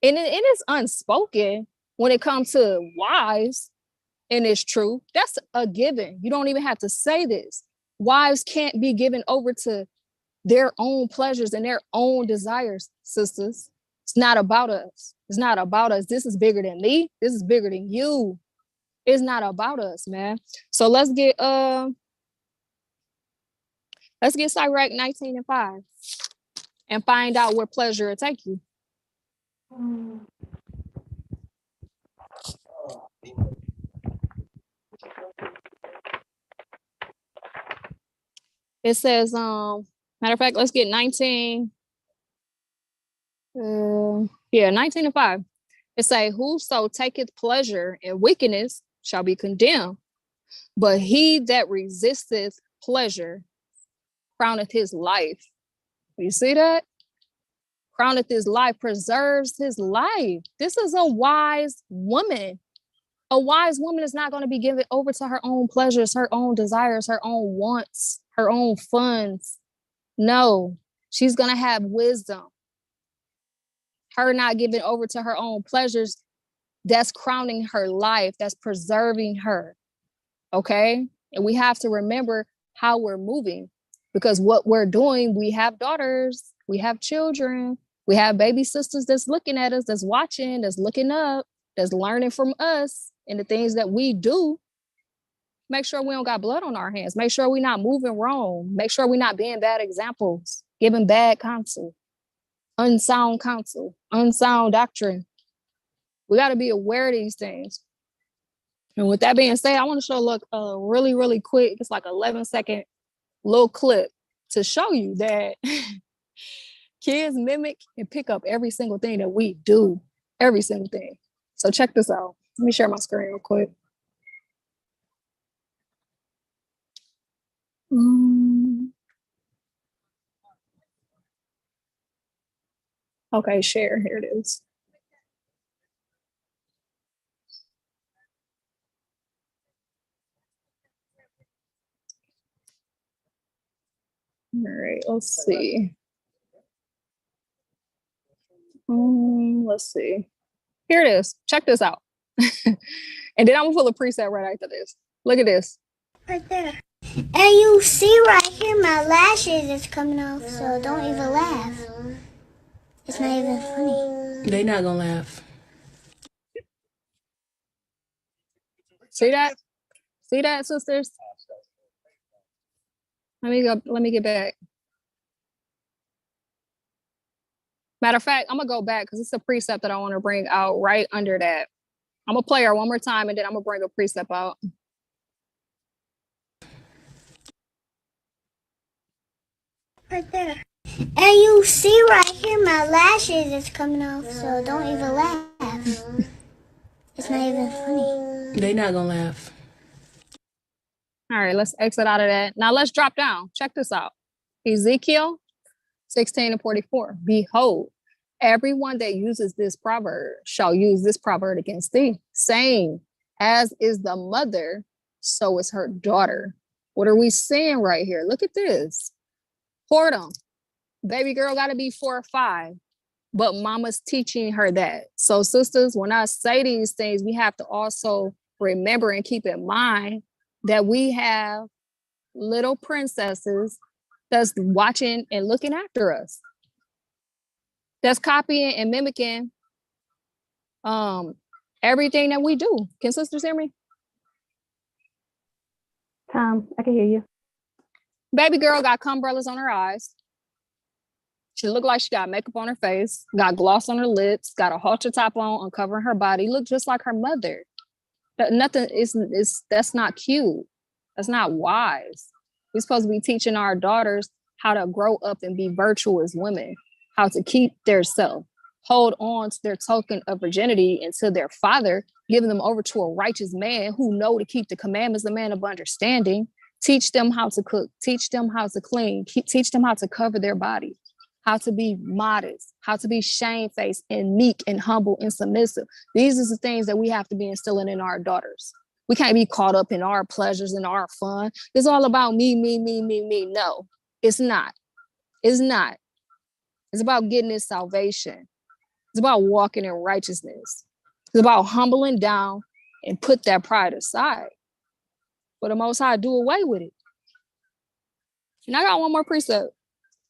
And it is unspoken when it comes to wives, and it's true. That's a given. You don't even have to say this. Wives can't be given over to their own pleasures and their own desires, sisters. It's not about us. It's not about us. This is bigger than me. This is bigger than you. It's not about us, man. So let's get Sirach 19:5 and find out where pleasure will take you. It says, matter of fact, let's get 19:5. It say, whoso taketh pleasure in wickedness shall be condemned, but he that resisteth pleasure crowneth his life. You see that? Crowneth his life, preserves his life. This is a wise woman. A wise woman is not going to be given over to her own pleasures, her own desires, her own wants, her own funds. No, she's going to have wisdom. Her not giving over to her own pleasures, that's crowning her life, that's preserving her. Okay? And we have to remember how we're moving, because what we're doing, we have daughters, we have children, we have baby sisters that's looking at us, that's watching, that's looking up, that's learning from us and the things that we do. Make sure we don't got blood on our hands. Make sure we're not moving wrong. Make sure we're not being bad examples, giving bad counsel, unsound doctrine. We got to be aware of these things. And with that being said, I want to show really, really quick. It's like 11-second little clip to show you that kids mimic and pick up every single thing that we do, every single thing. So check this out. Let me share my screen real quick. Okay, share. Here it is. All right, let's see. Let's see. Here it is. Check this out. And then I'm gonna pull a preset right after this. Look at this. Right there. And you see right here, my lashes is coming off, so don't even laugh. It's not even funny. They not gonna laugh. See that? See that, sisters? Let me get back. Matter of fact, I'm gonna go back because it's a precept that I want to bring out right under that. I'm gonna play her one more time and then I'm gonna bring a precept out. Right there. And you see right here, my lashes is coming off, so don't even laugh. It's not even funny. They not gonna laugh. All right, let's exit out of that. Now let's drop down. Check this out. Ezekiel 16:44. Behold, everyone that uses this proverb shall use this proverb against thee, saying, as is the mother, so is her daughter. What are we seeing right here? Look at this. Whoredom. Baby girl got to be 4 or 5, but mama's teaching her that. So sisters, when I say these things, we have to also remember and keep in mind that we have little princesses that's watching and looking after us, that's copying and mimicking everything that we do. Can sisters hear me? Tom, I can hear you. Baby girl got umbrellas on her eyes. She looked like she got makeup on her face, got gloss on her lips, got a halter top on, uncovering her body, looked just like her mother. Nothing is that's not cute. That's not wise. We're supposed to be teaching our daughters how to grow up and be virtuous women, how to keep their self, hold on to their token of virginity until their father, giving them over to a righteous man who know to keep the commandments, the man of understanding. Teach them how to cook, teach them how to clean, teach them how to cover their body. how to be modest, how to be shamefaced and meek and humble and submissive. These are the things that we have to be instilling in our daughters. We can't be caught up in our pleasures and our fun. It's all about me, me, me, me, me. No, it's not. It's not. It's about getting this salvation. It's about walking in righteousness. It's about humbling down and put that pride aside. For the Most High, do away with it. And I got one more precept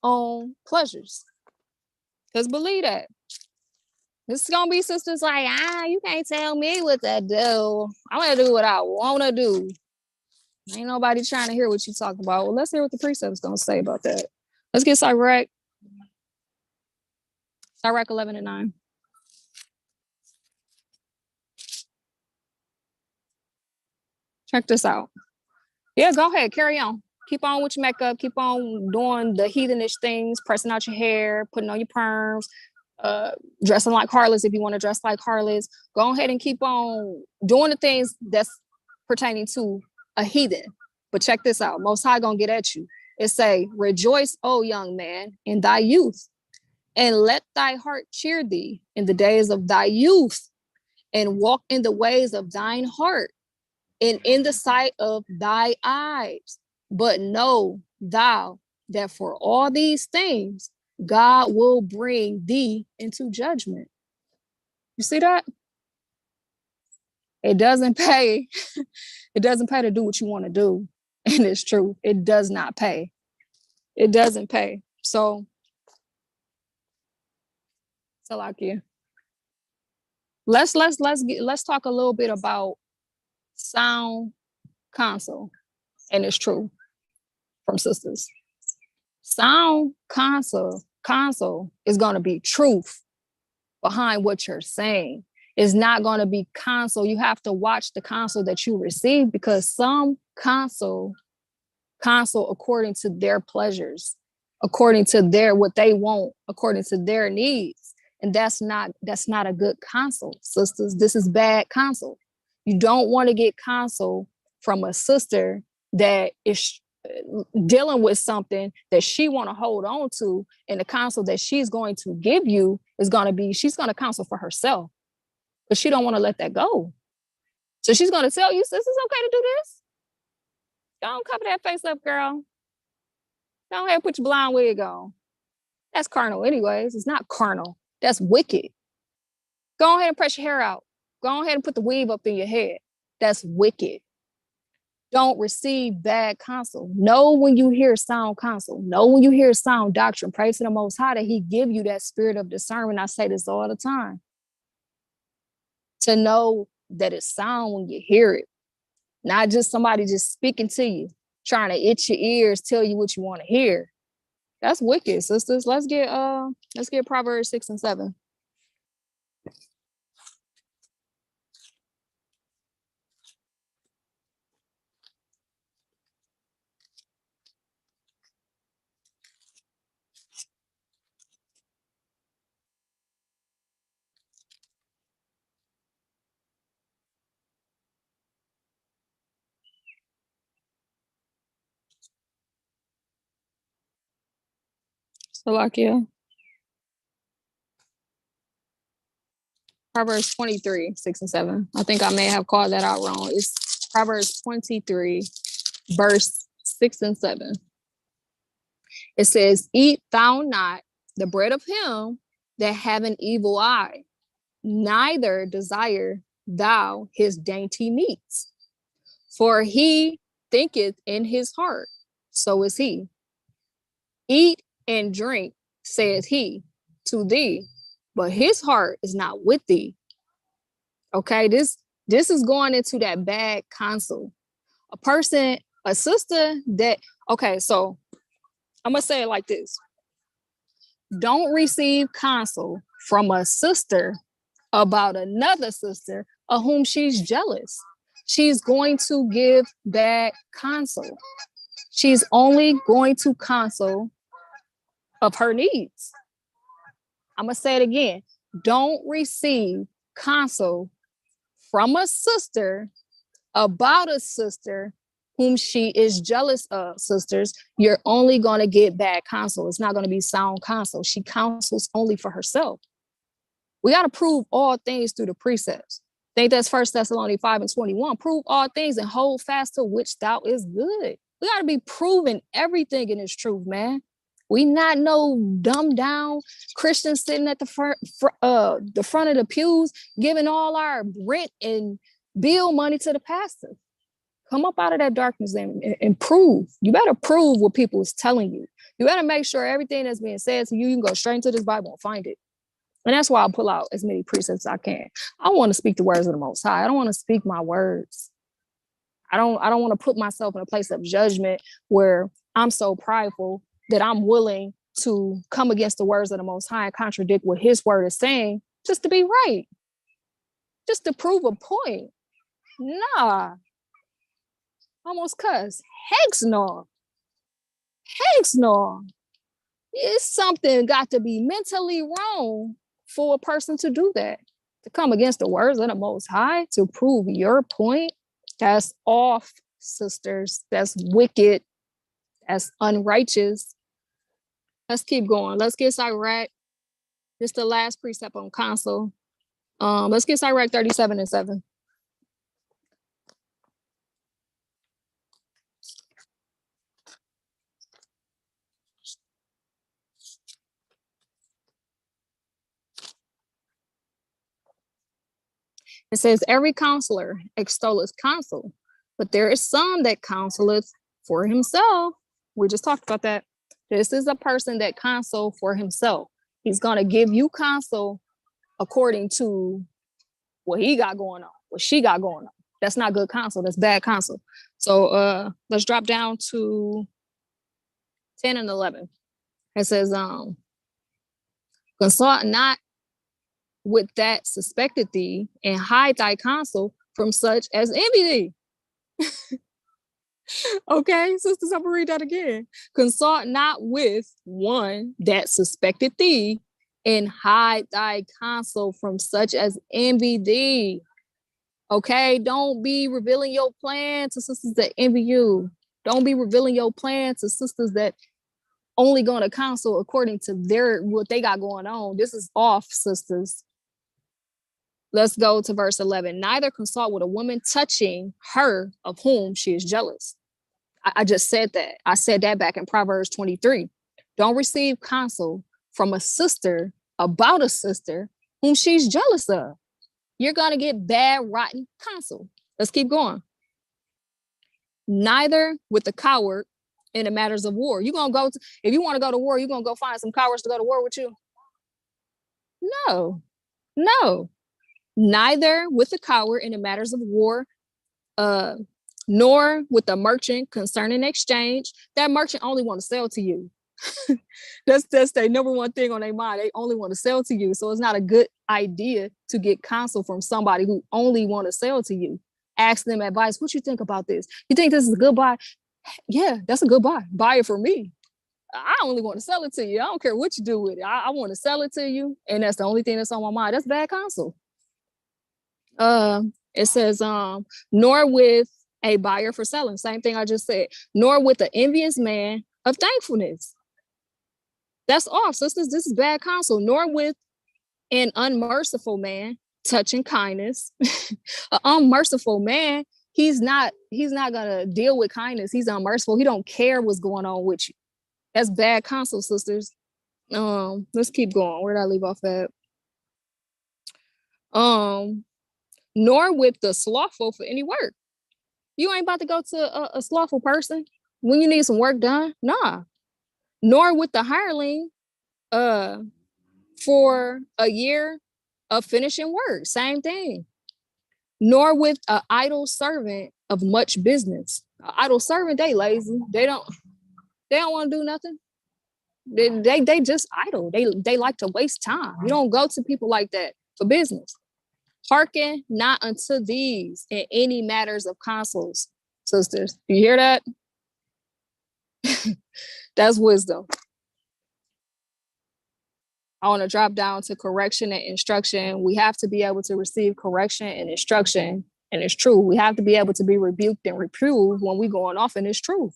on pleasures. Because believe that. This is going to be sisters like, you can't tell me what to do. I'm going to do what I want to do. Ain't nobody trying to hear what you talk about. Well, let's hear what the precept is going to say about that. Let's get Sirach 11:9. Check this out. Yeah, go ahead. Carry on. Keep on with your makeup. Keep on doing the heathenish things, pressing out your hair, putting on your perms, dressing like harlots if you want to dress like harlots. Go ahead and keep on doing the things that's pertaining to a heathen. But check this out. Most High gonna get at you. It say, rejoice, O young man, in thy youth, and let thy heart cheer thee in the days of thy youth, and walk in the ways of thine heart, and in the sight of thy eyes. But know thou that for all these things, God will bring thee into judgment. You see that? It doesn't pay. It doesn't pay to do what you want to do. And it's true. It does not pay. It doesn't pay. So like you. Let's talk a little bit about sound counsel. And it's true from sisters. Sound counsel is going to be truth behind what you're saying. It's not going to be counsel. You have to watch the counsel that you receive, because some counsel according to their pleasures, according to what they want, according to their needs. And that's not a good counsel, sisters. This is bad counsel. You don't want to get counsel from a sister that is dealing with something that she want to hold on to, and the counsel that she's going to give you is going to be, she's going to counsel for herself, but she don't want to let that go. So she's going to tell you, sis, it's okay to do this. Don't cover that face up, girl. Go ahead and put your blind wig on. That's carnal anyways. It's not carnal. That's wicked. Go ahead and press your hair out. Go ahead and put the weave up in your head. That's wicked. Don't receive bad counsel. Know when you hear sound counsel. Know when you hear sound doctrine. Pray to the Most High that He give you that spirit of discernment. I say this all the time. To know that it's sound when you hear it. Not just somebody just speaking to you, trying to itch your ears, tell you what you want to hear. That's wicked, sisters. Let's get Proverbs 6 and 7. Salakia. Proverbs 23, 6 and 7. I think I may have called that out wrong. It's Proverbs 23, verse 6 and 7. It says, eat thou not the bread of him that have an evil eye, neither desire thou his dainty meats. For he thinketh in his heart, so is he. Eat and drink, saith he, to thee, but his heart is not with thee. Okay, this is going into that bad counsel. A sister that, okay, so I'm gonna say it like this. Don't receive counsel from a sister about another sister of whom she's jealous. She's going to give bad counsel. She's only going to counsel of her needs. I'm gonna say it again. Don't receive counsel from a sister about a sister whom she is jealous of, sisters, you're only going to get bad counsel. It's not going to be sound counsel. She counsels only for herself. We got to prove all things through the precepts. I think that's 1 Thessalonians 5:21. Prove all things and hold fast to which thou is good. We got to be proving everything in this truth, man. We not no dumbed down Christians sitting at the front of the pews, giving all our rent and bill money to the pastor. Come up out of that darkness and prove. You better prove what people is telling you. You better make sure everything that's being said to you, you can go straight into this Bible and find it. And that's why I pull out as many precepts as I can. I want to speak the words of the Most High. I don't want to speak my words. I don't want to put myself in a place of judgment where I'm so prideful that I'm willing to come against the words of the Most High and contradict what his word is saying just to be right. Just to prove a point. Nah. Almost cuss. Hex no. Hex no. It's something got to be mentally wrong for a person to do that. To come against the words of the Most High to prove your point. That's off, sisters. That's wicked. That's unrighteous. Let's keep going. Let's get Sirach. This is the last precept on counsel. Let's get Sirach 37:7. It says, every counselor extolleth counsel, but there is some that counseleth for himself. We just talked about that. This is a person that counsel for himself. He's going to give you counsel according to what he got going on, what she got going on. That's not good counsel. That's bad counsel. So let's drop down to 10 and 11. It says, consult not with that suspected thee, and hide thy counsel from such as envy thee. Okay, sisters, I'm gonna read that again. Consult not with one that suspected thee, and hide thy counsel from such as envy thee. Okay, don't be revealing your plan to sisters that envy you. Don't be revealing your plan to sisters that only going to counsel according to what they got going on. This is off, sisters. Let's go to verse 11. Neither consult with a woman touching her of whom she is jealous. I just said that. I said that back in Proverbs 23. Don't receive counsel from a sister about a sister whom she's jealous of. You're going to get bad, rotten counsel. Let's keep going. Neither with the coward in the matters of war. You're going to go to, if you want to go to war, you're going to go find some cowards to go to war with you? No. Neither with the coward in the matters of war, nor with the merchant concerning exchange. That merchant only want to sell to you. That's their number one thing on their mind. They only want to sell to you. So it's not a good idea to get counsel from somebody who only want to sell to you. Ask them advice. What you think about this? You think this is a good buy? Yeah, that's a good buy. Buy it from me. I only want to sell it to you. I don't care what you do with it. I want to sell it to you. And that's the only thing that's on my mind. That's bad counsel. It says, nor with a buyer for selling. Same thing I just said. Nor with the envious man of thankfulness. That's off, sisters. This is bad counsel. Nor with an unmerciful man touching kindness. An unmerciful man, he's not gonna deal with kindness. He's unmerciful. He don't care what's going on with you. That's bad counsel, sisters. Let's keep going. Where did I leave off at? Nor with the slothful for any work. You ain't about to go to a slothful person when you need some work done. Nah. Nor with the hireling for a year of finishing work. Same thing. Nor with an idle servant of much business. An idle servant, they lazy. They don't want to do nothing. They just idle. They like to waste time. You don't go to people like that for business. Hearken not unto these in any matters of counsels, sisters. You hear that? That's wisdom. I want to drop down to correction and instruction. We have to be able to receive correction and instruction And it's true. We have to be able to be rebuked and reproved when we going off in this truth.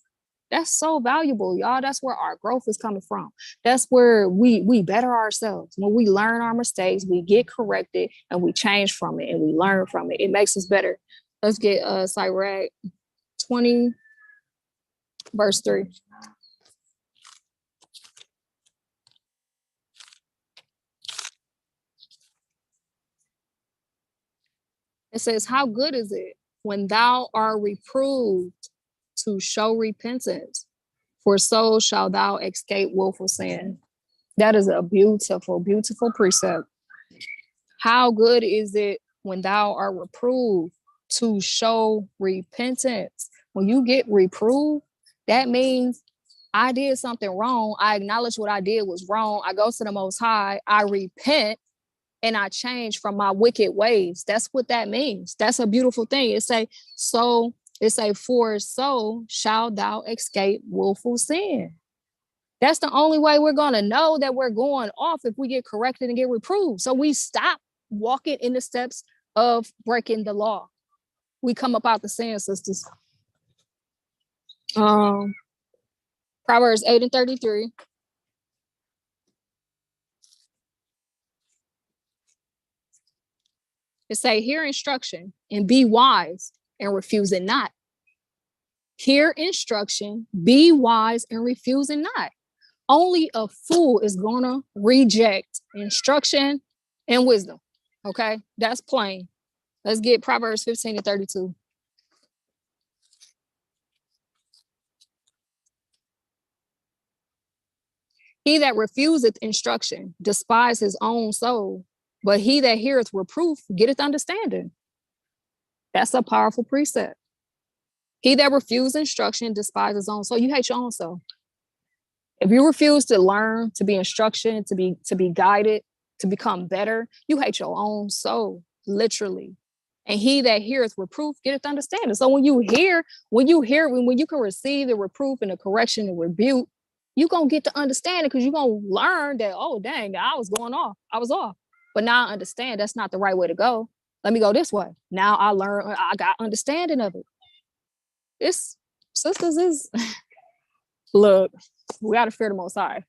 That's so valuable, y'all. That's where our growth is coming from. That's where we better ourselves. When we learn our mistakes, we get corrected and we change from it and we learn from it. It makes us better. Let's get Sirach 20, verse 3. It says, how good is it when thou art reproved to show repentance? For so shall thou escape willful sin. That is a beautiful, beautiful precept. How good is it when thou art reproved to show repentance? When you get reproved, that means I did something wrong. I acknowledge what I did was wrong. I go to the Most High. I repent and I change from my wicked ways. That's what that means. That's a beautiful thing. It say, for so shall thou escape willful sin. That's the only way we're going to know that we're going off, if we get corrected and get reproved. So we stop walking in the steps of breaking the law. We come up out the sin, sisters. Proverbs 8:33. It say, hear instruction and be wise and refuse it not. Hear instruction, be wise and refuse it not. Only a fool is gonna reject instruction and wisdom. Okay, that's plain. Let's get Proverbs 15:32. He that refuseth instruction despise his own soul, but he that heareth reproof getteth understanding. That's a powerful precept. He that refuses instruction despises his own soul. You hate your own soul. If you refuse to learn, to be instruction, to be guided, to become better, you hate your own soul, literally. And he that heareth reproof getteth understanding. So when you can receive the reproof and the correction and rebuke, you're going to get to understand it, because you're going to learn that, oh, dang, I was off. But now I understand that's not the right way to go. Let me go this way. Now I got understanding of it. It's, sisters, is, look, we got to fear the Most High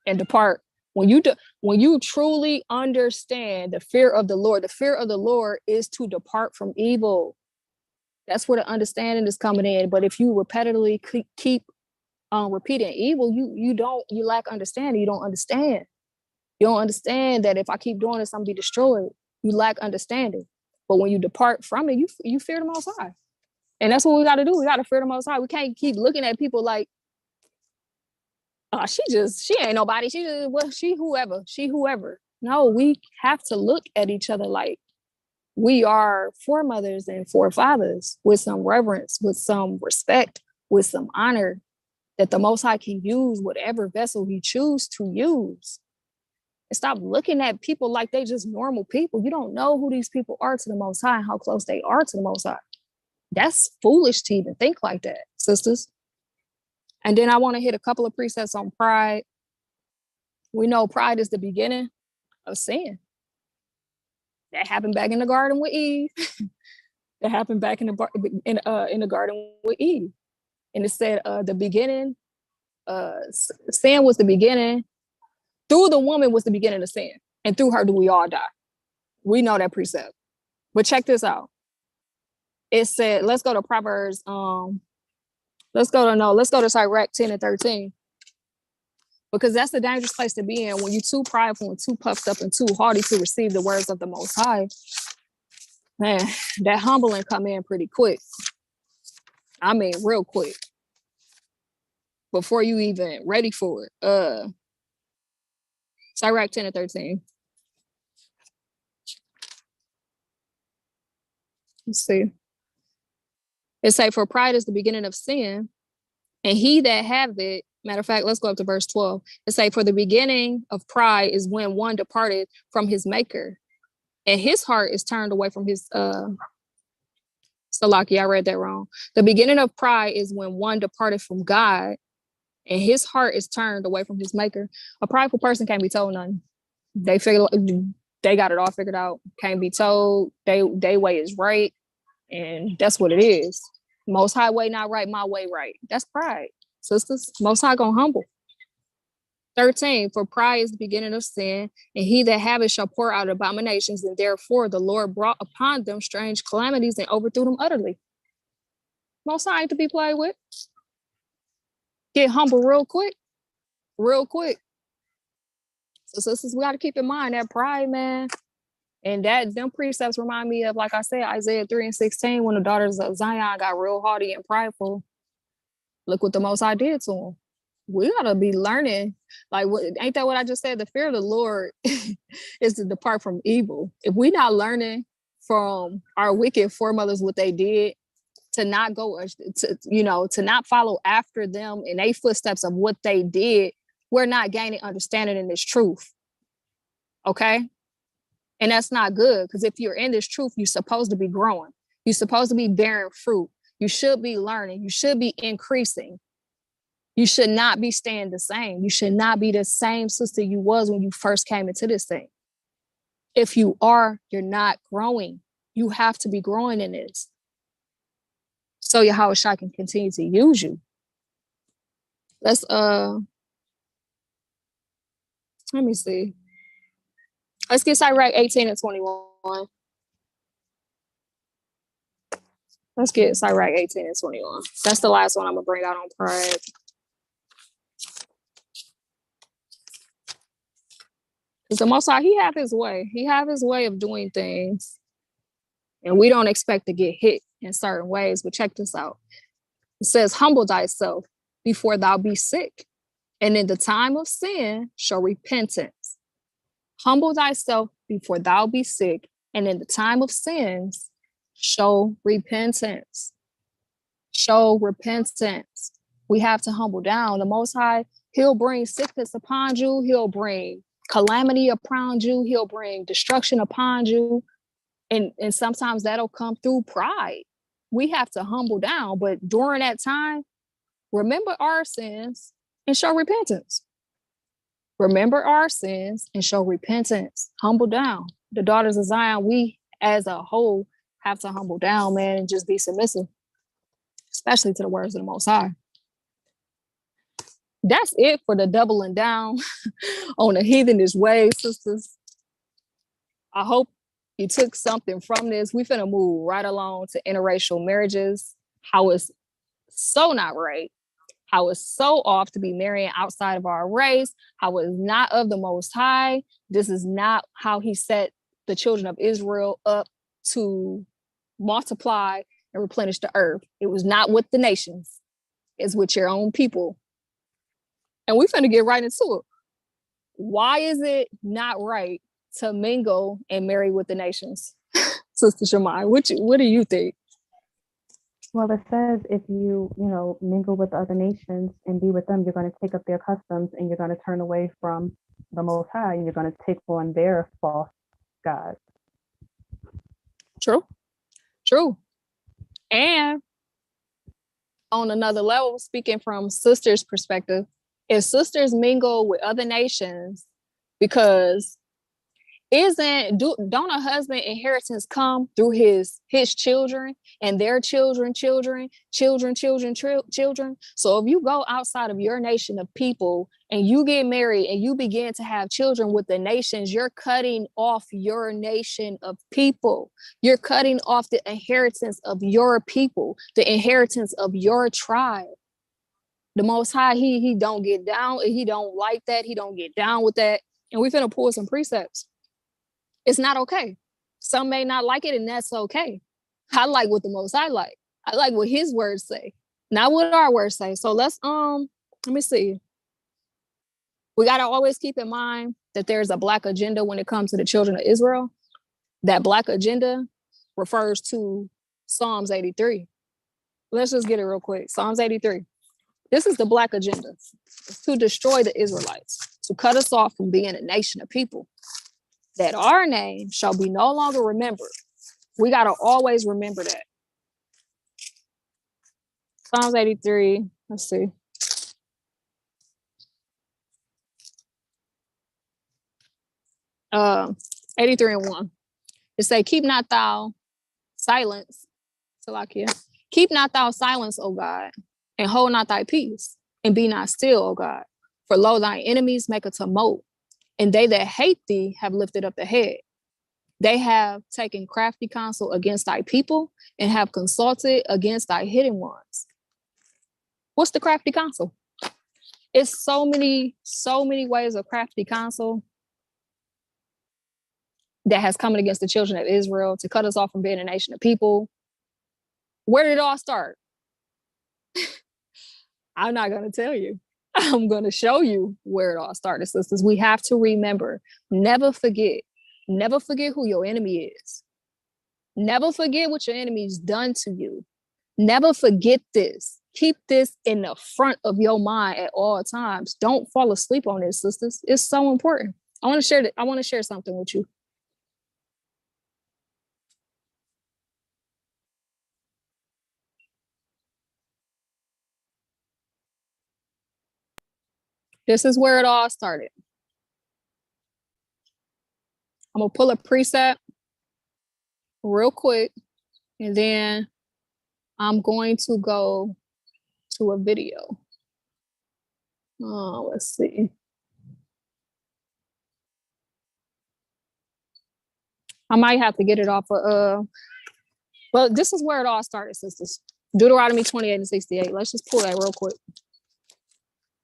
and depart. When you truly understand the fear of the Lord is to depart from evil. That's where the understanding is coming in. But if you repetitively keep repeating evil, you lack understanding. You don't understand. You don't understand that if I keep doing this, I'm gonna be destroyed. You lack understanding. But when you depart from it, you fear the Most High. And that's what we got to do. We got to fear the Most High. We can't keep looking at people like, she ain't nobody. She whoever. No, we have to look at each other like we are foremothers and forefathers, with some reverence, with some respect, with some honor, that the Most High can use whatever vessel he chooses to use. And stop looking at people like they just normal people. You don't know who these people are to the Most High and how close they are to the Most High. That's foolish to even think like that, sisters. And then I want to hit a couple of precepts on pride. We know pride is the beginning of sin. That happened back in the garden with Eve. That happened back in the garden with Eve. And it said the beginning, sin was the beginning. Through the woman was the beginning of sin. And through her do we all die. We know that precept. But check this out. It said, let's go to Proverbs. Let's go to Sirach 10:13. Because that's a dangerous place to be in when you're too prideful and too puffed up and too haughty to receive the words of the Most High. Man, that humbling come in pretty quick. I mean, real quick. Before you even ready for it. Sirach 10:13. Let's see. It say, for pride is the beginning of sin, and he that have it, matter of fact, let's go up to verse 12. It say, for the beginning of pride is when one departed from his maker, and his heart is turned away from his, Salaki, I read that wrong. The beginning of pride is when one departed from God, and his heart is turned away from his maker. A prideful person can't be told nothing. They got it all figured out. Can't be told. They way is right. And that's what it is. Most High way not right, my way right. That's pride. Sisters, Most High gonna humble. 13, for pride is the beginning of sin, and he that have it shall pour out abominations, and therefore the Lord brought upon them strange calamities and overthrew them utterly. Most High ain't to be played with. Get humble real quick. Real quick. So sisters, we got to keep in mind that pride, man. And that them precepts remind me of, like I said, Isaiah 3:16, when the daughters of Zion got real haughty and prideful. Look what the Most High did to them. We gotta be learning. Like, what, ain't that what I just said? The fear of the Lord is to depart from evil. If we not learning from our wicked foremothers what they did, to not go to not follow after them in their footsteps of what they did, we're not gaining understanding in this truth. Okay? And that's not good, because if you're in this truth, you're supposed to be growing. You're supposed to be bearing fruit. You should be learning. You should be increasing. You should not be staying the same. You should not be the same sister you was when you first came into this thing. If you are, you're not growing. You have to be growing in this, so Yahweh Shai can continue to use you. Let's let me see. Let's get Sirach 18 and 21. Let's get Sirach 18 and 21. That's the last one I'm gonna bring out on pride. Because the Most High, he have his way. He have his way of doing things. And we don't expect to get hit in certain ways. But check this out. It says, humble thyself before thou be sick. And in the time of sin, show repentance. Humble thyself before thou be sick. And in the time of sins, show repentance. Show repentance. We have to humble down. The Most High, he'll bring sickness upon you. He'll bring calamity upon you. He'll bring destruction upon you. And sometimes that'll come through pride. We have to humble down. But during that time, remember our sins and show repentance. Remember our sins and show repentance. Humble down. The daughters of Zion, we as a whole have to humble down, man, and just be submissive, especially to the words of the Most High. That's it for the doubling down on the heathenish ways, sisters. I hope you took something from this. We finna move right along to interracial marriages, how it's so not right, how it's so off to be marrying outside of our race, how it's not of the Most High. This is not how he set the children of Israel up to multiply and replenish the earth. It was not with the nations. It's with your own people. And we finna get right into it. Why is it not right to mingle and marry with the nations? Sister Shemai, what do you think? Well, it says if you mingle with other nations and be with them, you're going to take up their customs and you're going to turn away from the Most High and you're going to take on their false gods. True. And on another level, speaking from sisters' perspective, if sisters mingle with other nations, because don't a husband inheritance come through his children and their children. So if you go outside of your nation of people and you get married and you begin to have children with the nations, you're cutting off your nation of people. You're cutting off the inheritance of your people, the inheritance of your tribe. The Most High, he don't get down. He don't like that. He don't get down with that. And we finna pull some precepts. It's not okay. Some may not like it, and that's okay. I like what the Most High like. I like what his words say, not what our words say. So let's let me see. We gotta always keep in mind that there's a black agenda when it comes to the children of Israel. That black agenda refers to Psalms 83. Let's just get it real quick. Psalms 83. This is the black agenda. It's to destroy the Israelites, to cut us off from being a nation of people, that our name shall be no longer remembered. We got to always remember that. Psalms 83, let's see. Uh, 83 and 1. It say, keep not thou silence Salakia. Keep not thou silence, O God, and hold not thy peace, and be not still, O God. For lo, thy enemies make a tumult, and they that hate thee have lifted up the head. They have taken crafty counsel against thy people, and have consulted against thy hidden ones. What's the crafty counsel? It's so many ways of crafty counsel that has come against the children of Israel to cut us off from being a nation of people. Where did it all start? I'm not going to tell you. I'm going to show you where it all started, sisters. We have to remember, never forget who your enemy is. Never forget what your enemy's done to you. Never forget this. Keep this in the front of your mind at all times. Don't fall asleep on this, sisters. It's so important. I want to share something with you. This is where it all started. I'm going to pull a preset real quick, and then I'm going to go to a video. Oh, let's see. I might have to get it off of, but this is where it all started, sisters. Deuteronomy 28 and 68. Let's just pull that real quick.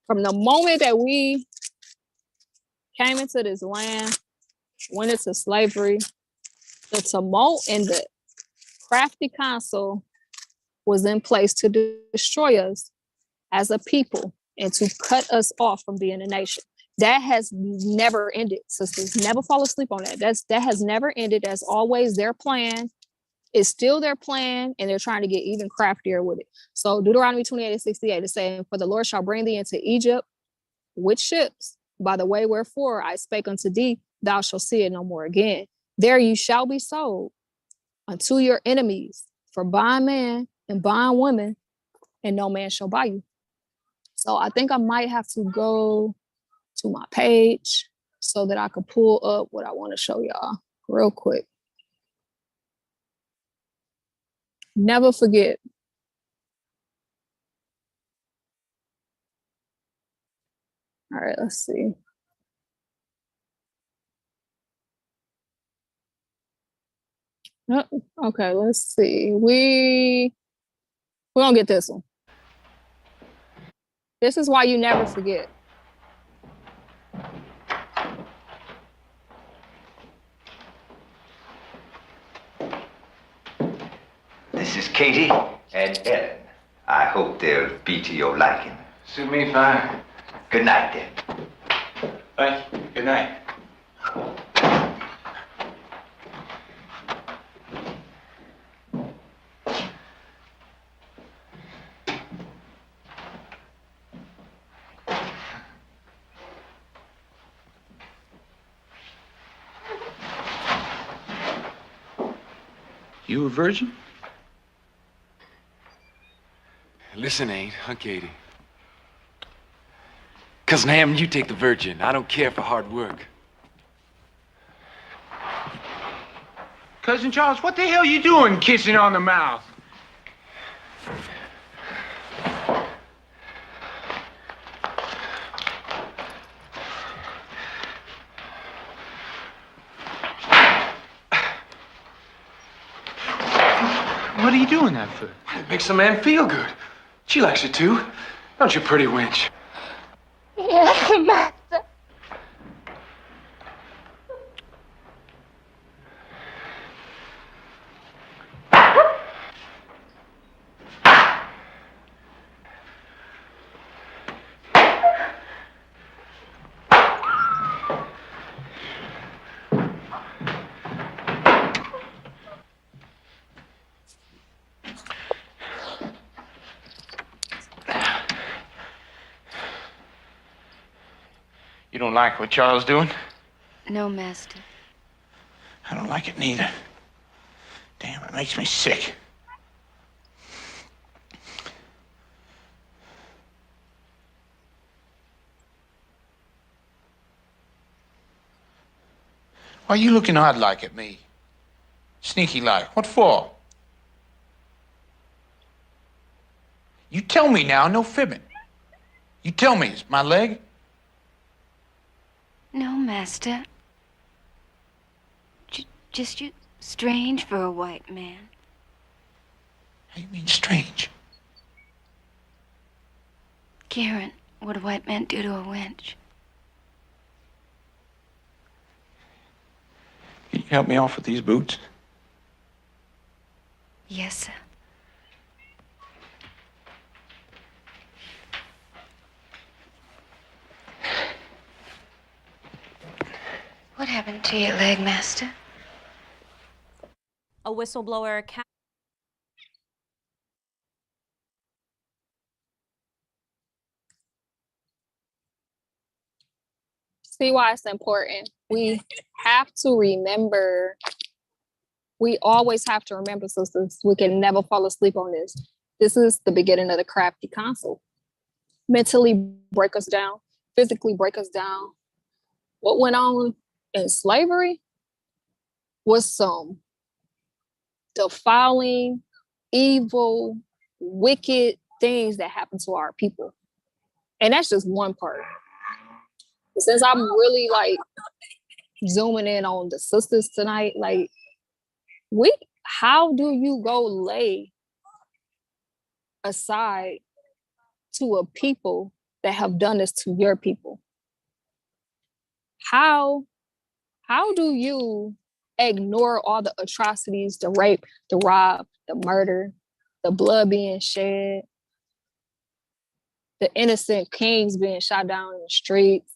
From the moment that we came into this land, went into slavery, the tumult and the crafty counsel was in place to destroy us as a people and to cut us off from being a nation. That has never ended, sisters. Never fall asleep on that. That has never ended. That's always their plan. It's still their plan, and they're trying to get even craftier with it. So Deuteronomy 28 and 68 is saying, for the Lord shall bring thee into Egypt with ships, by the way wherefore I spake unto thee, thou shalt see it no more again. There you shall be sold unto your enemies for bondman and bondwoman, and no man shall buy you. So I think I might have to go to my page so that I can pull up what I want to show y'all real quick. Never forget. All right, let's see. Oh, okay, let's see. We're gonna get this one. This is why you never forget. This is Katie and Ellen. I hope they'll be to your liking. Suit me fine. Good night, then. Thank you. Good night. You a virgin? Listen, ain't, huh, Katie? Cousin Hammond, you take the virgin. I don't care for hard work. Cousin Charles, what the hell you doing kissing on the mouth? What are you doing that for? It makes a man feel good. She likes it too. Don't you, pretty wench? Yes, Master. You don't like what Charles doing? No, Master. I don't like it neither. Damn, it makes me sick. Why are you looking odd like at me? Sneaky like. What for? You tell me now, no fibbing. You tell me, it's my leg? No, Master. Just you strange for a white man. How you mean strange? Karen, what a white man do to a wench? Can you help me off with these boots? Yes, sir. What happened to your leg, Master? A whistleblower account. See why it's important. We have to remember, we always have to remember, sisters, we can never fall asleep on this. This is the beginning of the crafty counsel. Mentally break us down, physically break us down. What went on in slavery was some defiling, evil, wicked things that happened to our people. And that's just one part. Since I'm really like zooming in on the sisters tonight, like how do you go lay aside to a people that have done this to your people? How do you ignore all the atrocities, the rape, the rob, the murder, the blood being shed, the innocent kings being shot down in the streets,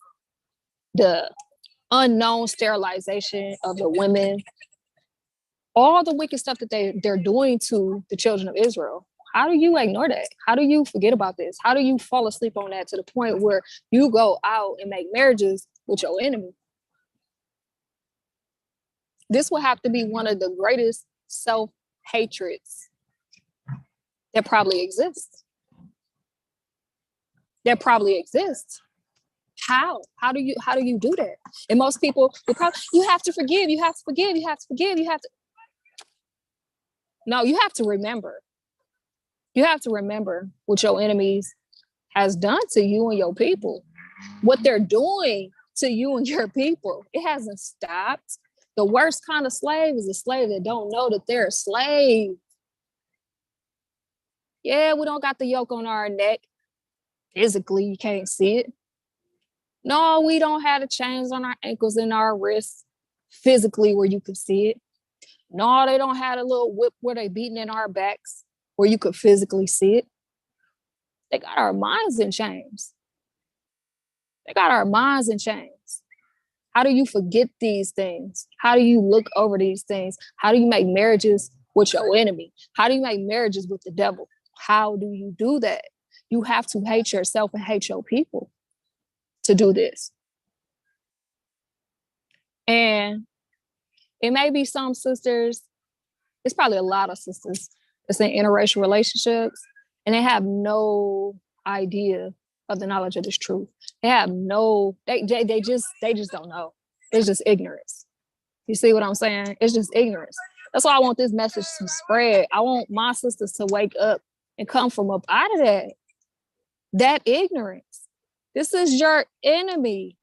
the unknown sterilization of the women, all the wicked stuff that they're doing to the children of Israel? How do you ignore that? How do you forget about this? How do you fall asleep on that to the point where you go out and make marriages with your enemy? This will have to be one of the greatest self-hatreds that probably exists. How do you do that? And most people will probably, you have to forgive. No, you have to remember. You have to remember what your enemies has done to you and your people. What they're doing to you and your people. It hasn't stopped. The worst kind of slave is a slave that don't know that they're a slave. Yeah, we don't got the yoke on our neck. Physically, you can't see it. No, we don't have the chains on our ankles and our wrists physically where you can see it. No, they don't have a little whip where they beating in our backs where you could physically see it. They got our minds in chains. How do you forget these things? How do you look over these things? How do you make marriages with your enemy? How do you make marriages with the devil? How do you do that? You have to hate yourself and hate your people to do this. And it may be some sisters, it's probably a lot of sisters that's in interracial relationships, and they have no idea of the knowledge of this truth. They have they just don't know. It's just ignorance. You see what I'm saying? It's just ignorance. That's why I want this message to spread. I want my sisters to wake up and come from up out of that ignorance. This is your enemy.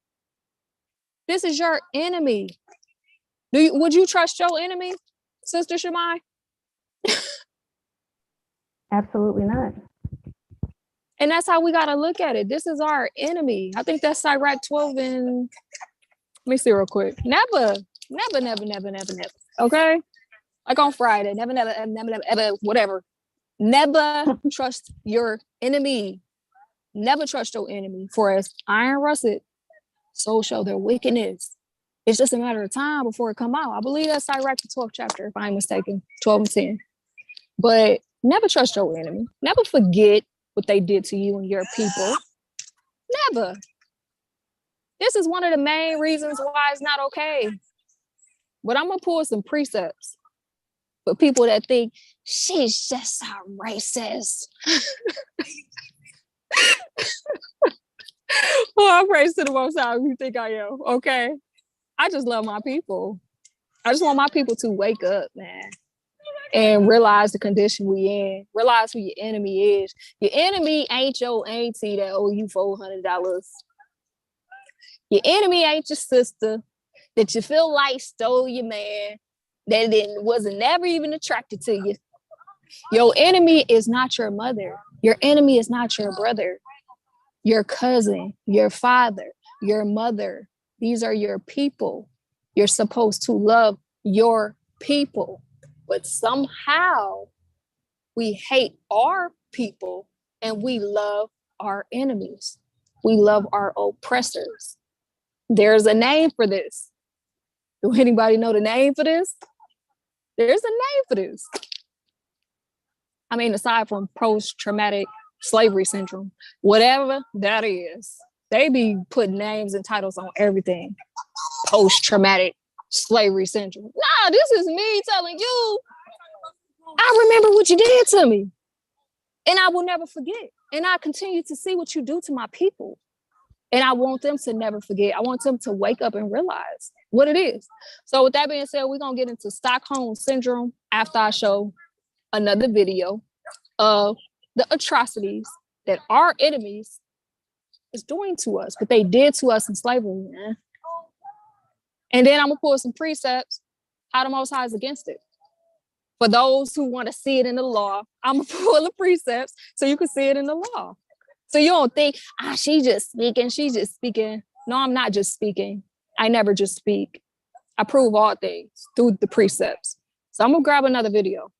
Would you trust your enemy, Sister Shemai? Absolutely not. And that's how we got to look at it. This is our enemy. I think that's Sirach 12 and let me see real quick. Never. Okay? Like on Friday. Never, whatever. Never trust your enemy. Never trust your enemy. For as iron rusted, so shall their wickedness. It's just a matter of time before it come out. I believe that's Sirach the 12th chapter, if I'm mistaken. 12 and 10. But never trust your enemy. Never forget what they did to you and your people. Never. This is one of the main reasons why it's not okay. But I'm going to pull some precepts for people that think she's just a racist. Well, I praise to the Most High you think I am, okay? I just love my people. I just want my people to wake up, man. and realize the condition we in. Realize who your enemy is. Your enemy ain't your auntie that owe you $400. Your enemy ain't your sister that you feel like stole your man, that wasn't never even attracted to you. Your enemy is not your mother. Your enemy is not your brother, your cousin, your father, your mother. These are your people. You're supposed to love your people. But somehow we hate our people and we love our enemies. We love our oppressors. There's a name for this. Do anybody know the name for this? There's a name for this. I mean, aside from post-traumatic slavery syndrome, whatever that is, they be putting names and titles on everything. Post-traumatic slavery syndrome. Nah, this is me telling you, I remember what you did to me. And I will never forget. And I continue to see what you do to my people. And I want them to never forget. I want them to wake up and realize what it is. So with that being said, we're going to get into Stockholm Syndrome after I show another video of the atrocities that our enemies is doing to us, what they did to us in slavery, man. And then I'm going to pull some precepts, how the Most High is against it. For those who want to see it in the law, I'm going to pull the precepts so you can see it in the law. So you don't think, she's just speaking. No, I'm not just speaking. I never just speak. I prove all things through the precepts. So I'm going to grab another video.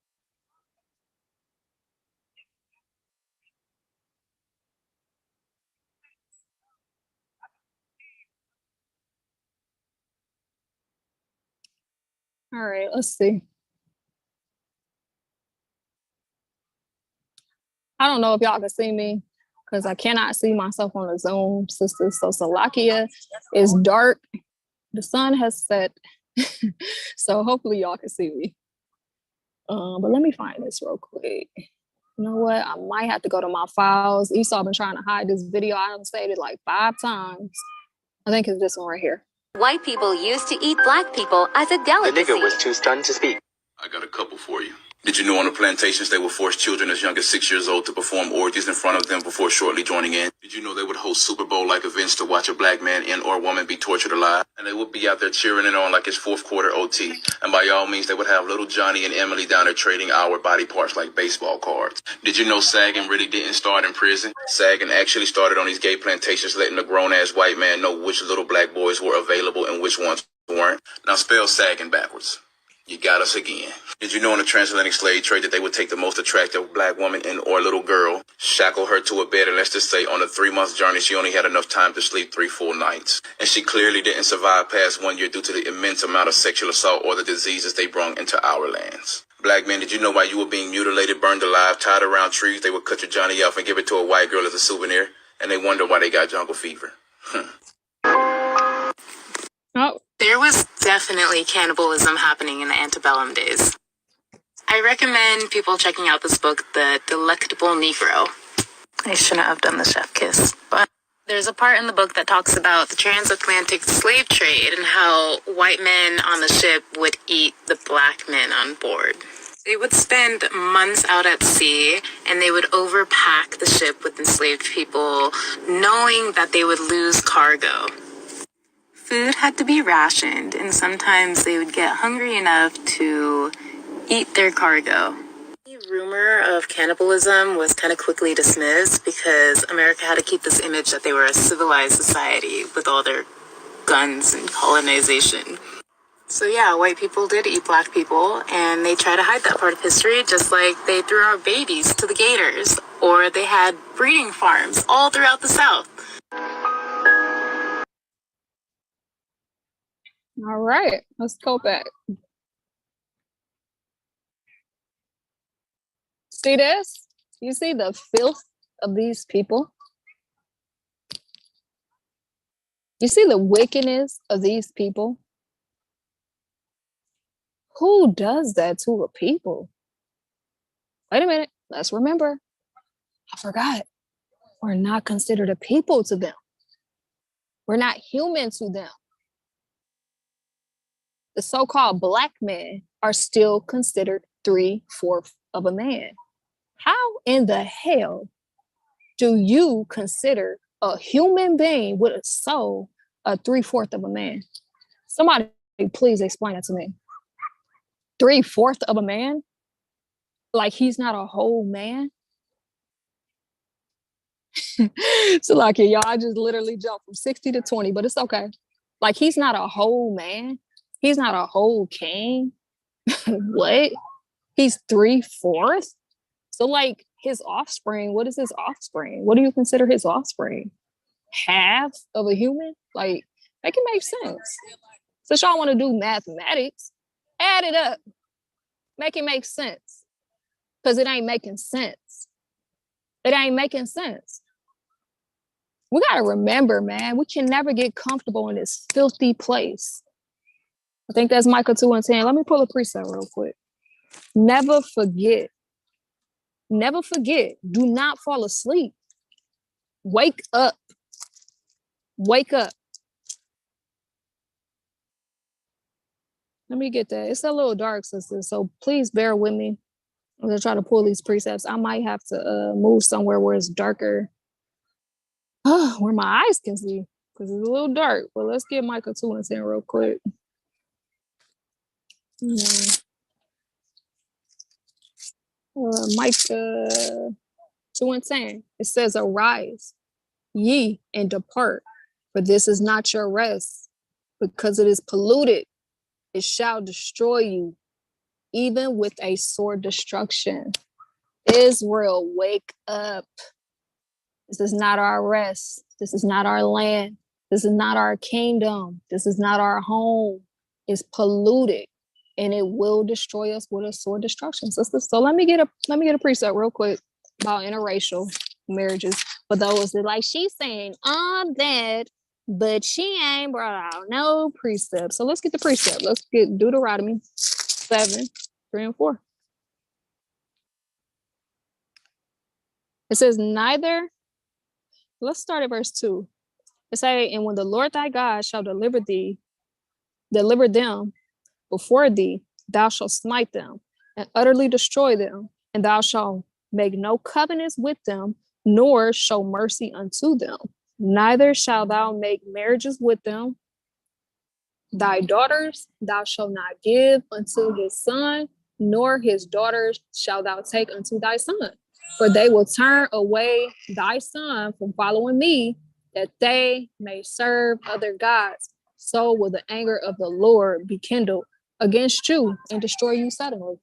All right, let's see. I don't know if y'all can see me because I cannot see myself on the Zoom, sister. So Salakia is dark. The sun has set. So hopefully y'all can see me. But let me find this real quick. You know what? I might have to go to my files. Esau been trying to hide this video. I have said it like 5 times. I think it's this one right here. White people used to eat black people as a delicacy. The nigger was too stunned to speak. I got a couple for you. Did you know on the plantations they would force children as young as 6 years old to perform orgies in front of them before shortly joining in? Did you know they would host Super Bowl-like events to watch a black man and or woman be tortured alive? And they would be out there cheering it on like it's fourth quarter OT. And by all means, they would have little Johnny and Emily down there trading our body parts like baseball cards. Did you know sagging really didn't start in prison? Sagging actually started on these gay plantations, letting a grown-ass white man know which little black boys were available and which ones weren't. Now spell sagging backwards. You got us again. Did you know in the transatlantic slave trade that they would take the most attractive black woman and or little girl, shackle her to a bed, and let's just say on a 3-month journey, she only had enough time to sleep 3 full nights. And she clearly didn't survive past 1 year due to the immense amount of sexual assault or the diseases they brought into our lands. Black men, did you know while you were being mutilated, burned alive, tied around trees, they would cut your Johnny off and give it to a white girl as a souvenir? And they wonder why they got jungle fever. Oh. There was definitely cannibalism happening in the antebellum days. I recommend people checking out this book, The Delectable Negro. I shouldn't have done the chef kiss, but there's a part in the book that talks about the transatlantic slave trade and how white men on the ship would eat the black men on board. They would spend months out at sea, and they would overpack the ship with enslaved people, knowing that they would lose cargo. Food had to be rationed, and sometimes they would get hungry enough to eat their cargo. The rumor of cannibalism was kind of quickly dismissed because America had to keep this image that they were a civilized society with all their guns and colonization. So yeah, white people did eat black people, and they try to hide that part of history, just like they threw our babies to the gators, or they had breeding farms all throughout the South. All right, let's go back. See this? You see the filth of these people? You see the wickedness of these people? Who does that to a people? Wait a minute, let's remember. I forgot. We're not considered a people to them. We're not human to them. The so-called black men are still considered 3/4 of a man. How in the hell do you consider a human being with a soul a 3/4 of a man? Somebody please explain that to me. 3/4 of a man? Like he's not a whole man? So like y'all, I just literally jumped from 60 to 20, but it's okay. Like he's not a whole man. He's not a whole king. What? He's 3/4? So like his offspring, what is his offspring? What do you consider his offspring? Half of a human? Like, make it make sense. Since y'all want to do mathematics, add it up. Make it make sense. Because it ain't making sense. It ain't making sense. We got to remember, man, we can never get comfortable in this filthy place. I think that's Micah 2:10. Let me pull a precept real quick. Never forget. Never forget. Do not fall asleep. Wake up. Wake up. Let me get that. It's a little dark, sister, so please bear with me. I'm going to try to pull these precepts. I might have to move somewhere where it's darker. Where my eyes can see, because it's a little dark. But let's get Micah 2:10 real quick. Micah 2:10. It says, "Arise, ye, and depart, for this is not your rest, because it is polluted. It shall destroy you, even with a sore destruction." Israel, wake up. This is not our rest. This is not our land. This is not our kingdom. This is not our home. It's polluted, and it will destroy us with a sore destruction. So let me get a precept real quick about interracial marriages. For those that like, she's saying all that, but she ain't brought out no precept. So let's get the precept. Let's get Deuteronomy 7:3-4. It says, neither. Let's start at verse 2. It says, "And when the Lord thy God shall deliver them before thee, thou shalt smite them and utterly destroy them, and thou shalt make no covenants with them, nor show mercy unto them. Neither shalt thou make marriages with them. Thy daughters thou shalt not give unto his son, nor his daughters shalt thou take unto thy son. For they will turn away thy son from following me, that they may serve other gods. So will the anger of the Lord be kindled against you and destroy you suddenly."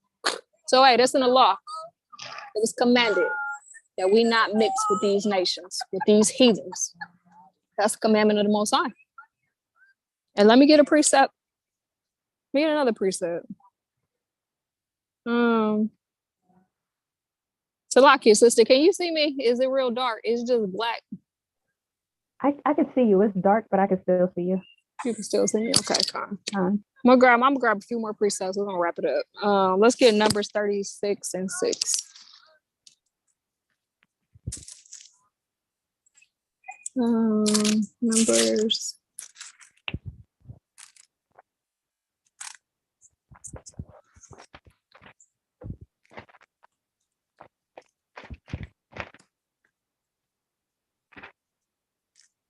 So hey, that's in the law. It was commanded that we not mix with these nations, with these heathens. That's the commandment of the Most High. And let me get a precept. Let me get another precept. Salakia, sister, can you see me? Is it real dark? It's just black. I can see you. It's dark, but I can still see you. You can still see me? Okay, fine. I'm gonna grab a few more precepts. We're gonna wrap it up. Let's get Numbers 36:6. Numbers.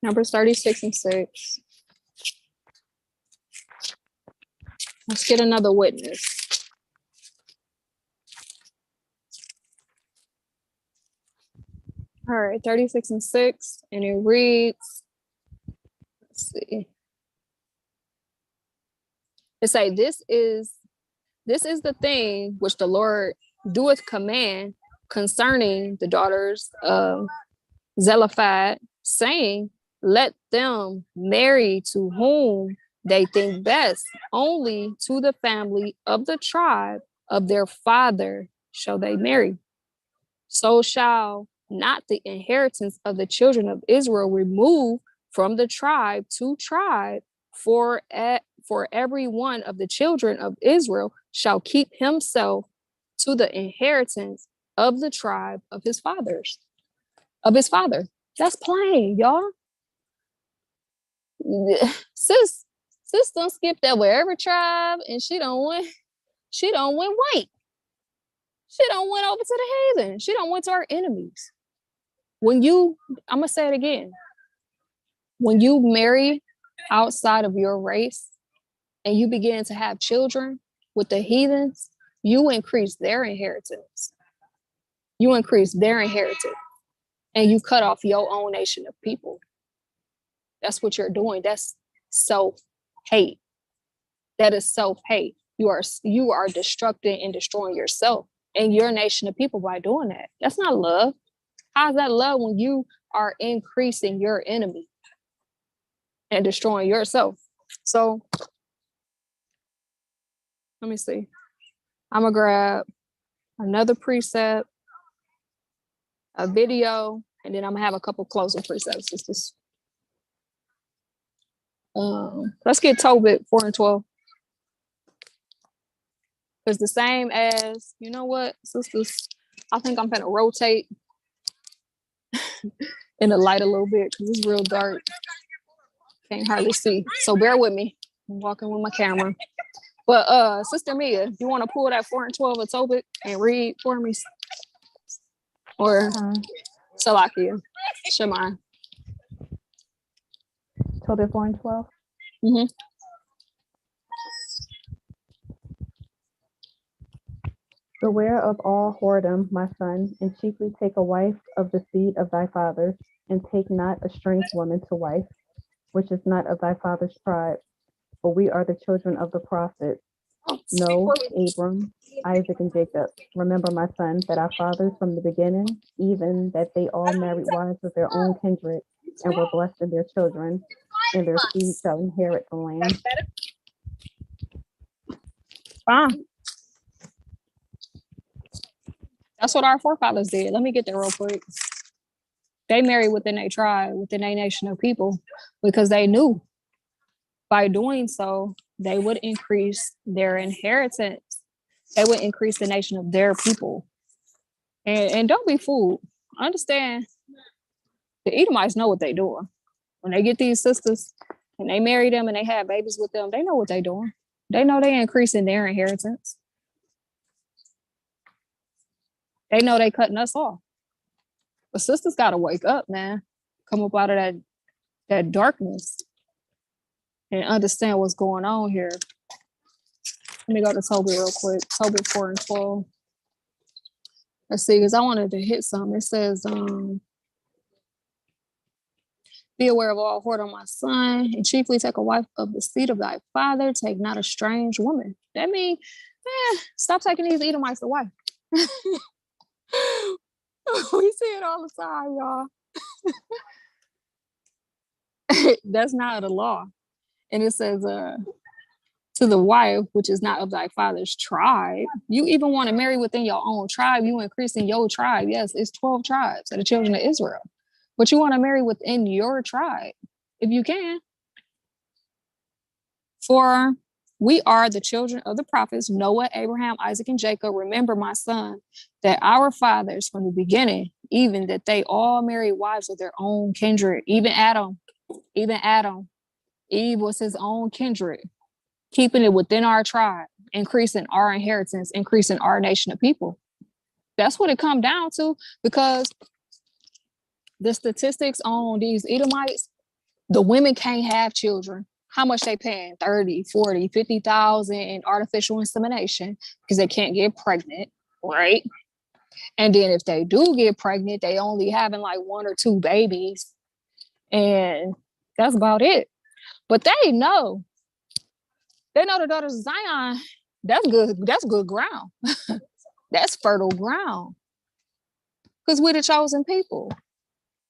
Numbers 36:6. Let's get another witness. All right, 36:6, and it reads, let's see. It say, this is the thing which the Lord doeth command concerning the daughters of Zelophehad, saying, let them marry to whom they think best, only to the family of the tribe of their father shall they marry. So shall not the inheritance of the children of Israel remove from the tribe to tribe, for every one of the children of Israel shall keep himself to the inheritance of the tribe of his father. That's plain, y'all. Sis don't skip that with every tribe, and she don't win white. She don't went over to the heathen. She don't went to our enemies. I'm gonna say it again. When you marry outside of your race and you begin to have children with the heathens, you increase their inheritance. You increase their inheritance and you cut off your own nation of people. That's what you're doing. That's self-hate. That is self-hate. You are destructing and destroying yourself and your nation of people by doing that. That's not love. How's that love when you are increasing your enemy and destroying yourself? So let me see. I'm gonna grab another precept, a video, and then I'm gonna have a couple closing precepts. Let's get Tobit 4 and 12. It's the same as, you know what, sisters? I think I'm gonna rotate in the light a little bit because it's real dark. Can't hardly see. So bear with me. I'm walking with my camera. But Sister Mia, you want to pull that 4 and 12 of Tobit and read for me? Or Salakia, Shemai. Tobit 4 and 12. Mm-hmm. Beware of all whoredom, my son, and chiefly take a wife of the seed of thy fathers, and take not a strange woman to wife, which is not of thy father's tribe, for we are the children of the prophets. Know Abram, Isaac, and Jacob. Remember, my son, that our fathers from the beginning, even that they all married wives of their own kindred, and were blessed in their children, and their seed shall inherit the land. Fine. That's what our forefathers did. Let me get there real quick. They married within a tribe, within a nation of people, because they knew by doing so, they would increase their inheritance. They would increase the nation of their people. And don't be fooled. Understand, the Edomites know what they're doing. When they get these sisters and they marry them and they have babies with them, they know what they're doing. They know they're increasing their inheritance. They know they cutting us off. But sisters got to wake up, man. Come up out of that darkness and understand what's going on here. Let me go to Tobit real quick. Tobit 4 and 12. Let's see, because I wanted to hit something. It says, be aware of all whoredom, my son, and chiefly take a wife of the seed of thy father. Take not a strange woman. That means, stop taking these Edomites to wife. We see it all the time, y'all. That's not the law. And it says, to the wife, which is not of thy father's tribe. You even want to marry within your own tribe. You increasing your tribe. Yes, it's 12 tribes of the children of Israel. But you want to marry within your tribe, if you can. For we are the children of the prophets, Noah, Abraham, Isaac, and Jacob. Remember, my son, that our fathers from the beginning, even that they all married wives of their own kindred. Even Adam, Eve was his own kindred, keeping it within our tribe, increasing our inheritance, increasing our nation of people. That's what it comes down to, because the statistics on these Edomites, the women can't have children. How much they paying? 30, 40, 50,000 in artificial insemination because they can't get pregnant, right? And then if they do get pregnant, they only having like 1 or 2 babies. And that's about it. But they know the daughters of Zion, that's good ground. That's fertile ground. Because we're the chosen people.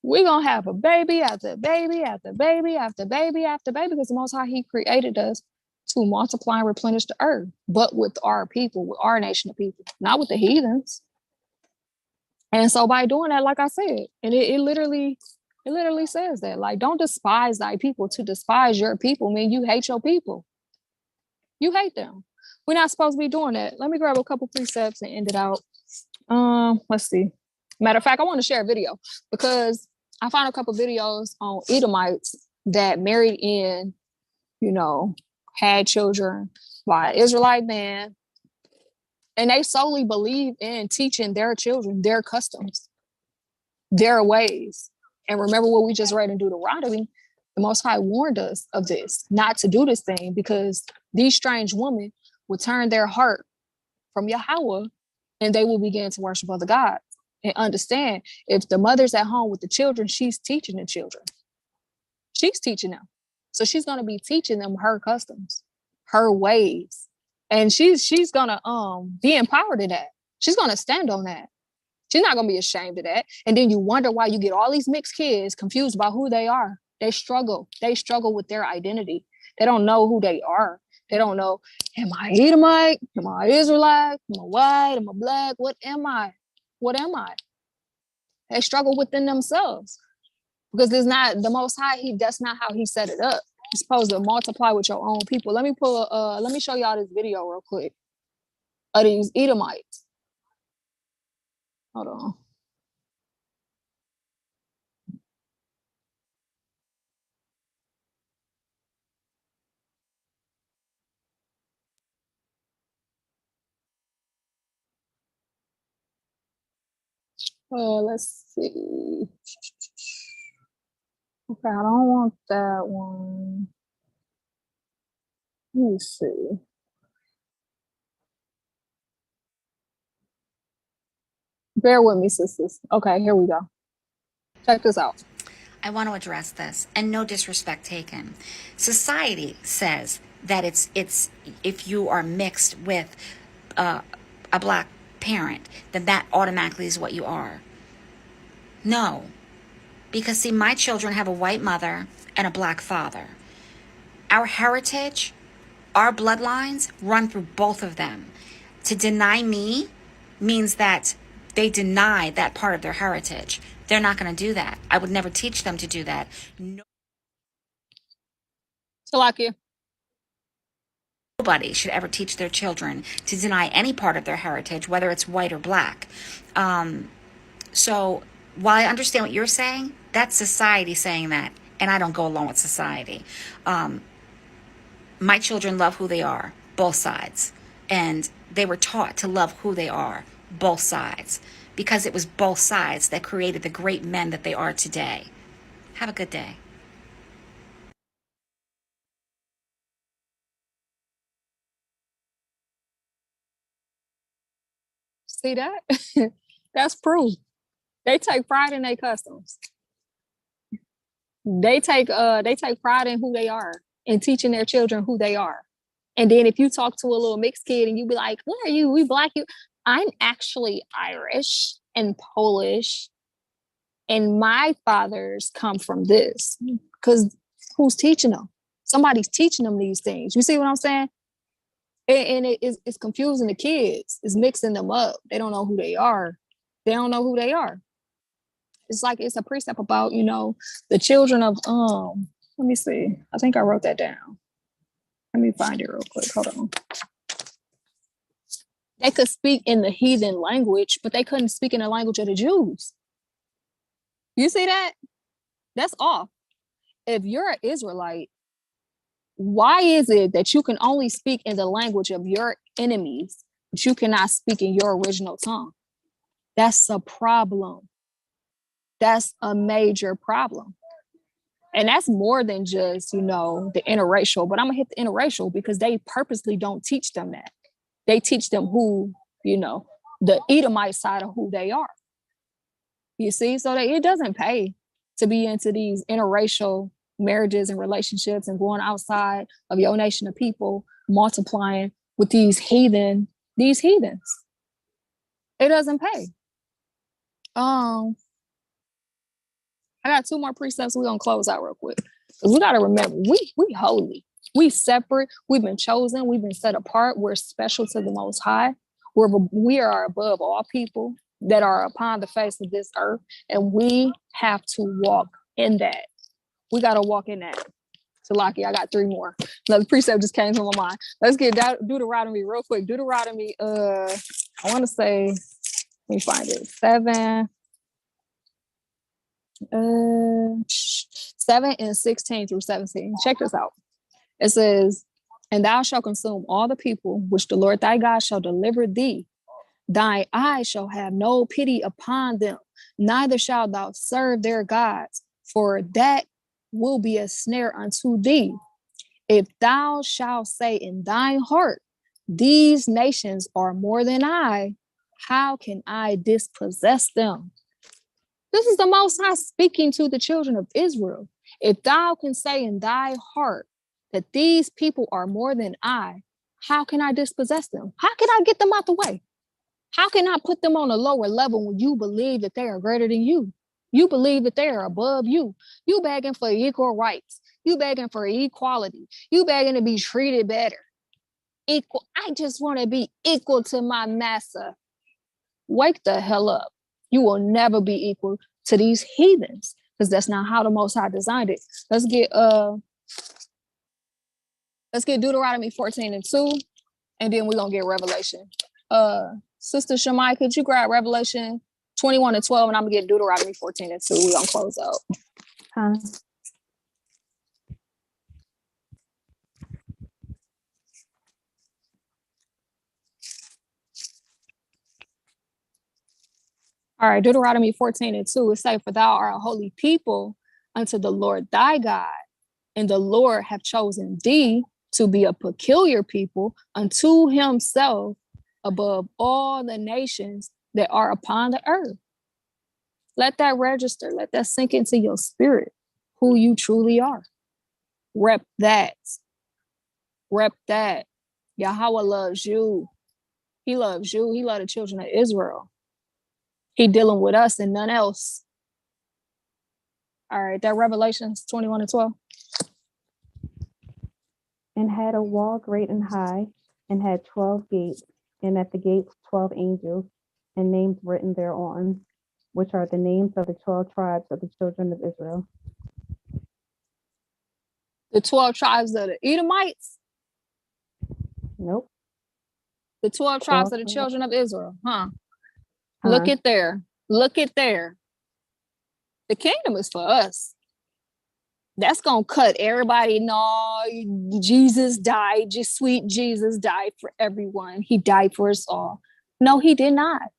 We're going to have a baby after baby after baby after baby after baby, because the Most High, he created us to multiply and replenish the earth, but with our people, with our nation of people, not with the heathens. And so by doing that, like I said, and it literally says that, like, don't despise thy people. To despise your people mean you hate your people. You hate them. We're not supposed to be doing that. Let me grab a couple precepts and end it out. Let's see. Matter of fact, I want to share a video because I found a couple videos on Edomites that married in, had children by an Israelite man. And they solely believe in teaching their children their customs, their ways. And remember what we just read in Deuteronomy, the Most High warned us of this, not to do this thing, because these strange women will turn their heart from Yahweh and they will begin to worship other gods. And understand, if the mother's at home with the children, she's teaching the children. She's teaching them. So she's going to be teaching them her customs, her ways. And she's going to be empowered in that. She's going to stand on that. She's not going to be ashamed of that. And then you wonder why you get all these mixed kids confused about who they are. They struggle. They struggle with their identity. They don't know who they are. They don't know, am I Edomite? Am I Israelite? Am I white? Am I black? What am I? What am I? They struggle within themselves. Because there's not the Most High, that's not how he set it up. You're supposed to multiply with your own people. Let me show y'all this video real quick of these Edomites. Hold on. Let's see. Okay, I don't want that one. Let me see. Bear with me, sisters. Okay, here we go. Check this out. I want to address this, and no disrespect taken. Society says that it's if you are mixed with a black parent, then that automatically is what you are. No, because see, my children have a white mother and a black father. Our heritage, our bloodlines run through both of them. To deny me means that they deny that part of their heritage. They're not going to do that. I would never teach them to do that. No. Salakia. Nobody should ever teach their children to deny any part of their heritage, whether it's white or black. So while I understand what you're saying, that's society saying that, and I don't go along with society. My children love who they are, both sides, and they were taught to love who they are, both sides, because it was both sides that created the great men that they are today. Have a good day. See that? That's proof. They take pride in their customs. They take pride in who they are and teaching their children who they are. And then if you talk to a little mixed kid and you be like, "What are you? We black you." I'm actually Irish and Polish, and my fathers come from this. Because who's teaching them? Somebody's teaching them these things. You see what I'm saying? And it's confusing the kids. It's mixing them up. They don't know who they are. They don't know who they are. It's like it's a precept about, the children of let me see. I think I wrote that down. Let me find it real quick. Hold on. They could speak in the heathen language, but they couldn't speak in the language of the Jews. You see that? That's off. If you're an Israelite, why is it that you can only speak in the language of your enemies, but you cannot speak in your original tongue? That's a problem. That's a major problem. And that's more than just, the interracial, but I'm gonna hit the interracial because they purposely don't teach them that. They teach them who, the Edomite side of who they are. You see, so that it doesn't pay to be into these interracial marriages and relationships and going outside of your nation of people, multiplying with these heathens. It doesn't pay. I got 2 more precepts. We're gonna close out real quick. Because we gotta remember, we holy. We separate, we've been chosen, we've been set apart, we're special to the Most High. We are above all people that are upon the face of this earth, and we have to walk in that. We got to walk in that. So, Lockie, I got 3 more. Another precept just came to my mind. Let's get Deuteronomy real quick. Deuteronomy, I want to say, let me find it. 7 and 16 through 17. Check this out. It says, And thou shalt consume all the people which the Lord thy God shall deliver thee. Thine eye shall have no pity upon them, neither shalt thou serve their gods, for that will be a snare unto thee. If thou shalt say in thine heart, these nations are more than I, how can I dispossess them? This is the Most High speaking to the children of Israel. If thou can say in thy heart that these people are more than I, how can I dispossess them? How can I get them out the way? How can I put them on a lower level when you believe that they are greater than you? You believe that they are above you. You begging for equal rights. You begging for equality. You begging to be treated better. Equal. I just want to be equal to my master. Wake the hell up. You will never be equal to these heathens, because that's not how the Most High designed it. Let's get Deuteronomy 14:2, and then we're gonna get Revelation. Sister Shammai, could you grab Revelation 21:12, and I'm gonna get Deuteronomy 14:2. We're gonna close out. Huh? All right, Deuteronomy 14:2, it says, for thou art a holy people unto the Lord thy God, and the Lord have chosen thee to be a peculiar people unto himself above all the nations that are upon the earth. Let that register, let that sink into your spirit, who you truly are. Rep that. Rep that. Yahweh loves you. He loves you. He loves the children of Israel. He dealing with us and none else. All right, that Revelations 21:12. And had a wall great and high, and had 12 gates, and at the gates 12 angels, and names written thereon, which are the names of the 12 tribes of the children of Israel. The 12 tribes of the Edomites? Nope. The 12 tribes of the children of Israel, huh? Look Huh. at there. Look at there. The kingdom is for us. That's going to cut everybody. No, Jesus died. Just sweet Jesus died for everyone. He died for us all. No, he did not.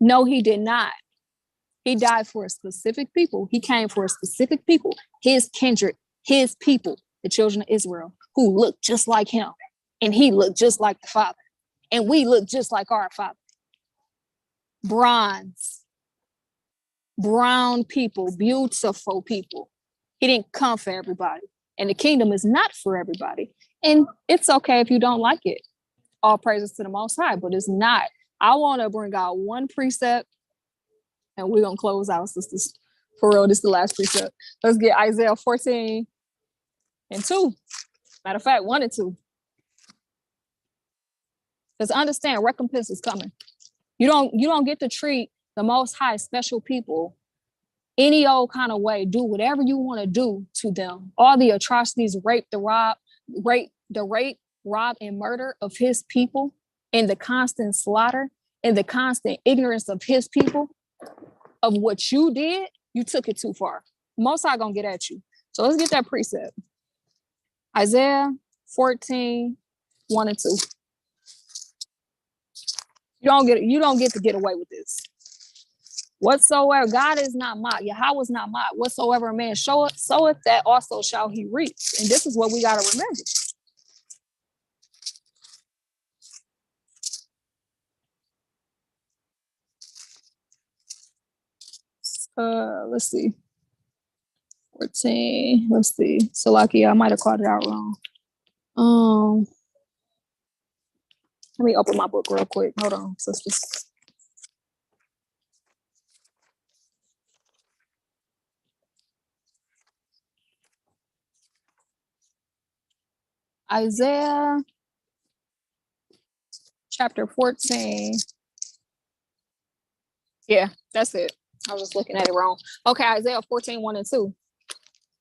No, he did not. He died for a specific people. He came for a specific people, his kindred, his people, the children of Israel, who looked just like him. And he looked just like the Father. And we look just like our Father. Bronze, brown people, beautiful people. He didn't come for everybody. And the kingdom is not for everybody. And it's okay if you don't like it. All praises to the Most High, but it's not. I want to bring out one precept, and we're going to close out, sisters. For real, this is the last precept. Let's get Isaiah 14:2. Matter of fact, 1 and 2. Because understand, recompense is coming. You don't get to treat the Most High special people any old kind of way. Do whatever you want to do to them. All the atrocities, rape, rob, and murder of his people, and the constant slaughter and the constant ignorance of his people, of what you did, you took it too far. Most High gonna get at you. So let's get that precept. Isaiah 14:1 and 2. You don't get to get away with this. Whatsoever, God is not mocked, Yahweh is not mocked. Whatsoever a man soweth, that also shall he reap. And this is what we got to remember. Let's see. 14. Let's see. Salakia, I might have called it out wrong. Let me open my book real quick. Hold on, sisters. Isaiah chapter 14. Yeah, that's it. I was just looking at it wrong. Okay, Isaiah 14:1 and 2.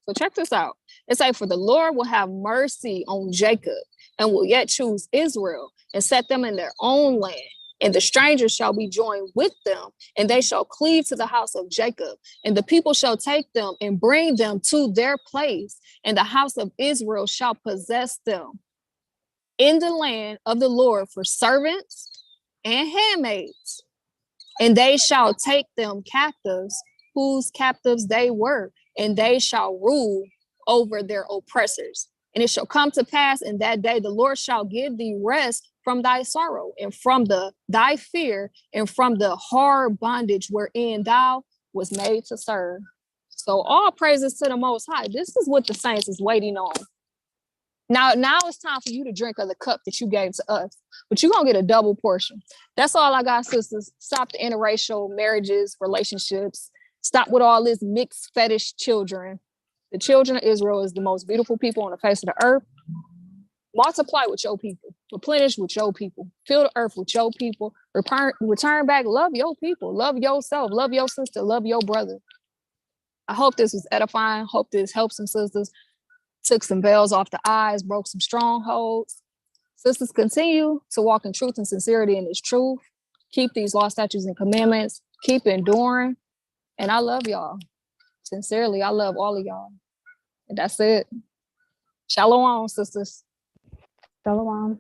So check this out. It says, for the Lord will have mercy on Jacob and will yet choose Israel and set them in their own land. And the strangers shall be joined with them, and they shall cleave to the house of Jacob. And the people shall take them and bring them to their place, and the house of Israel shall possess them in the land of the Lord for servants and handmaids. And they shall take them captives, whose captives they were, and they shall rule over their oppressors. And it shall come to pass in that day, the Lord shall give thee rest from thy sorrow, and from thy fear, and from the hard bondage wherein thou was made to serve. So all praises to the Most High. This is what the saints is waiting on. Now it's time for you to drink of the cup that you gave to us, but you're going to get a double portion. That's all I got, sisters. Stop the interracial marriages, relationships. Stop with all this mixed fetish children. The children of Israel is the most beautiful people on the face of the earth. Multiply with your people. Replenish with your people. Fill the earth with your people. Return back. Love your people. Love yourself. Love your sister. Love your brother. I hope this was edifying. Hope this helped some sisters. Took some veils off the eyes. Broke some strongholds. Sisters, continue to walk in truth and sincerity in this truth. Keep these law, statutes, and commandments. Keep enduring. And I love y'all. Sincerely, I love all of y'all. And that's it. Shalom, sisters. Shalom.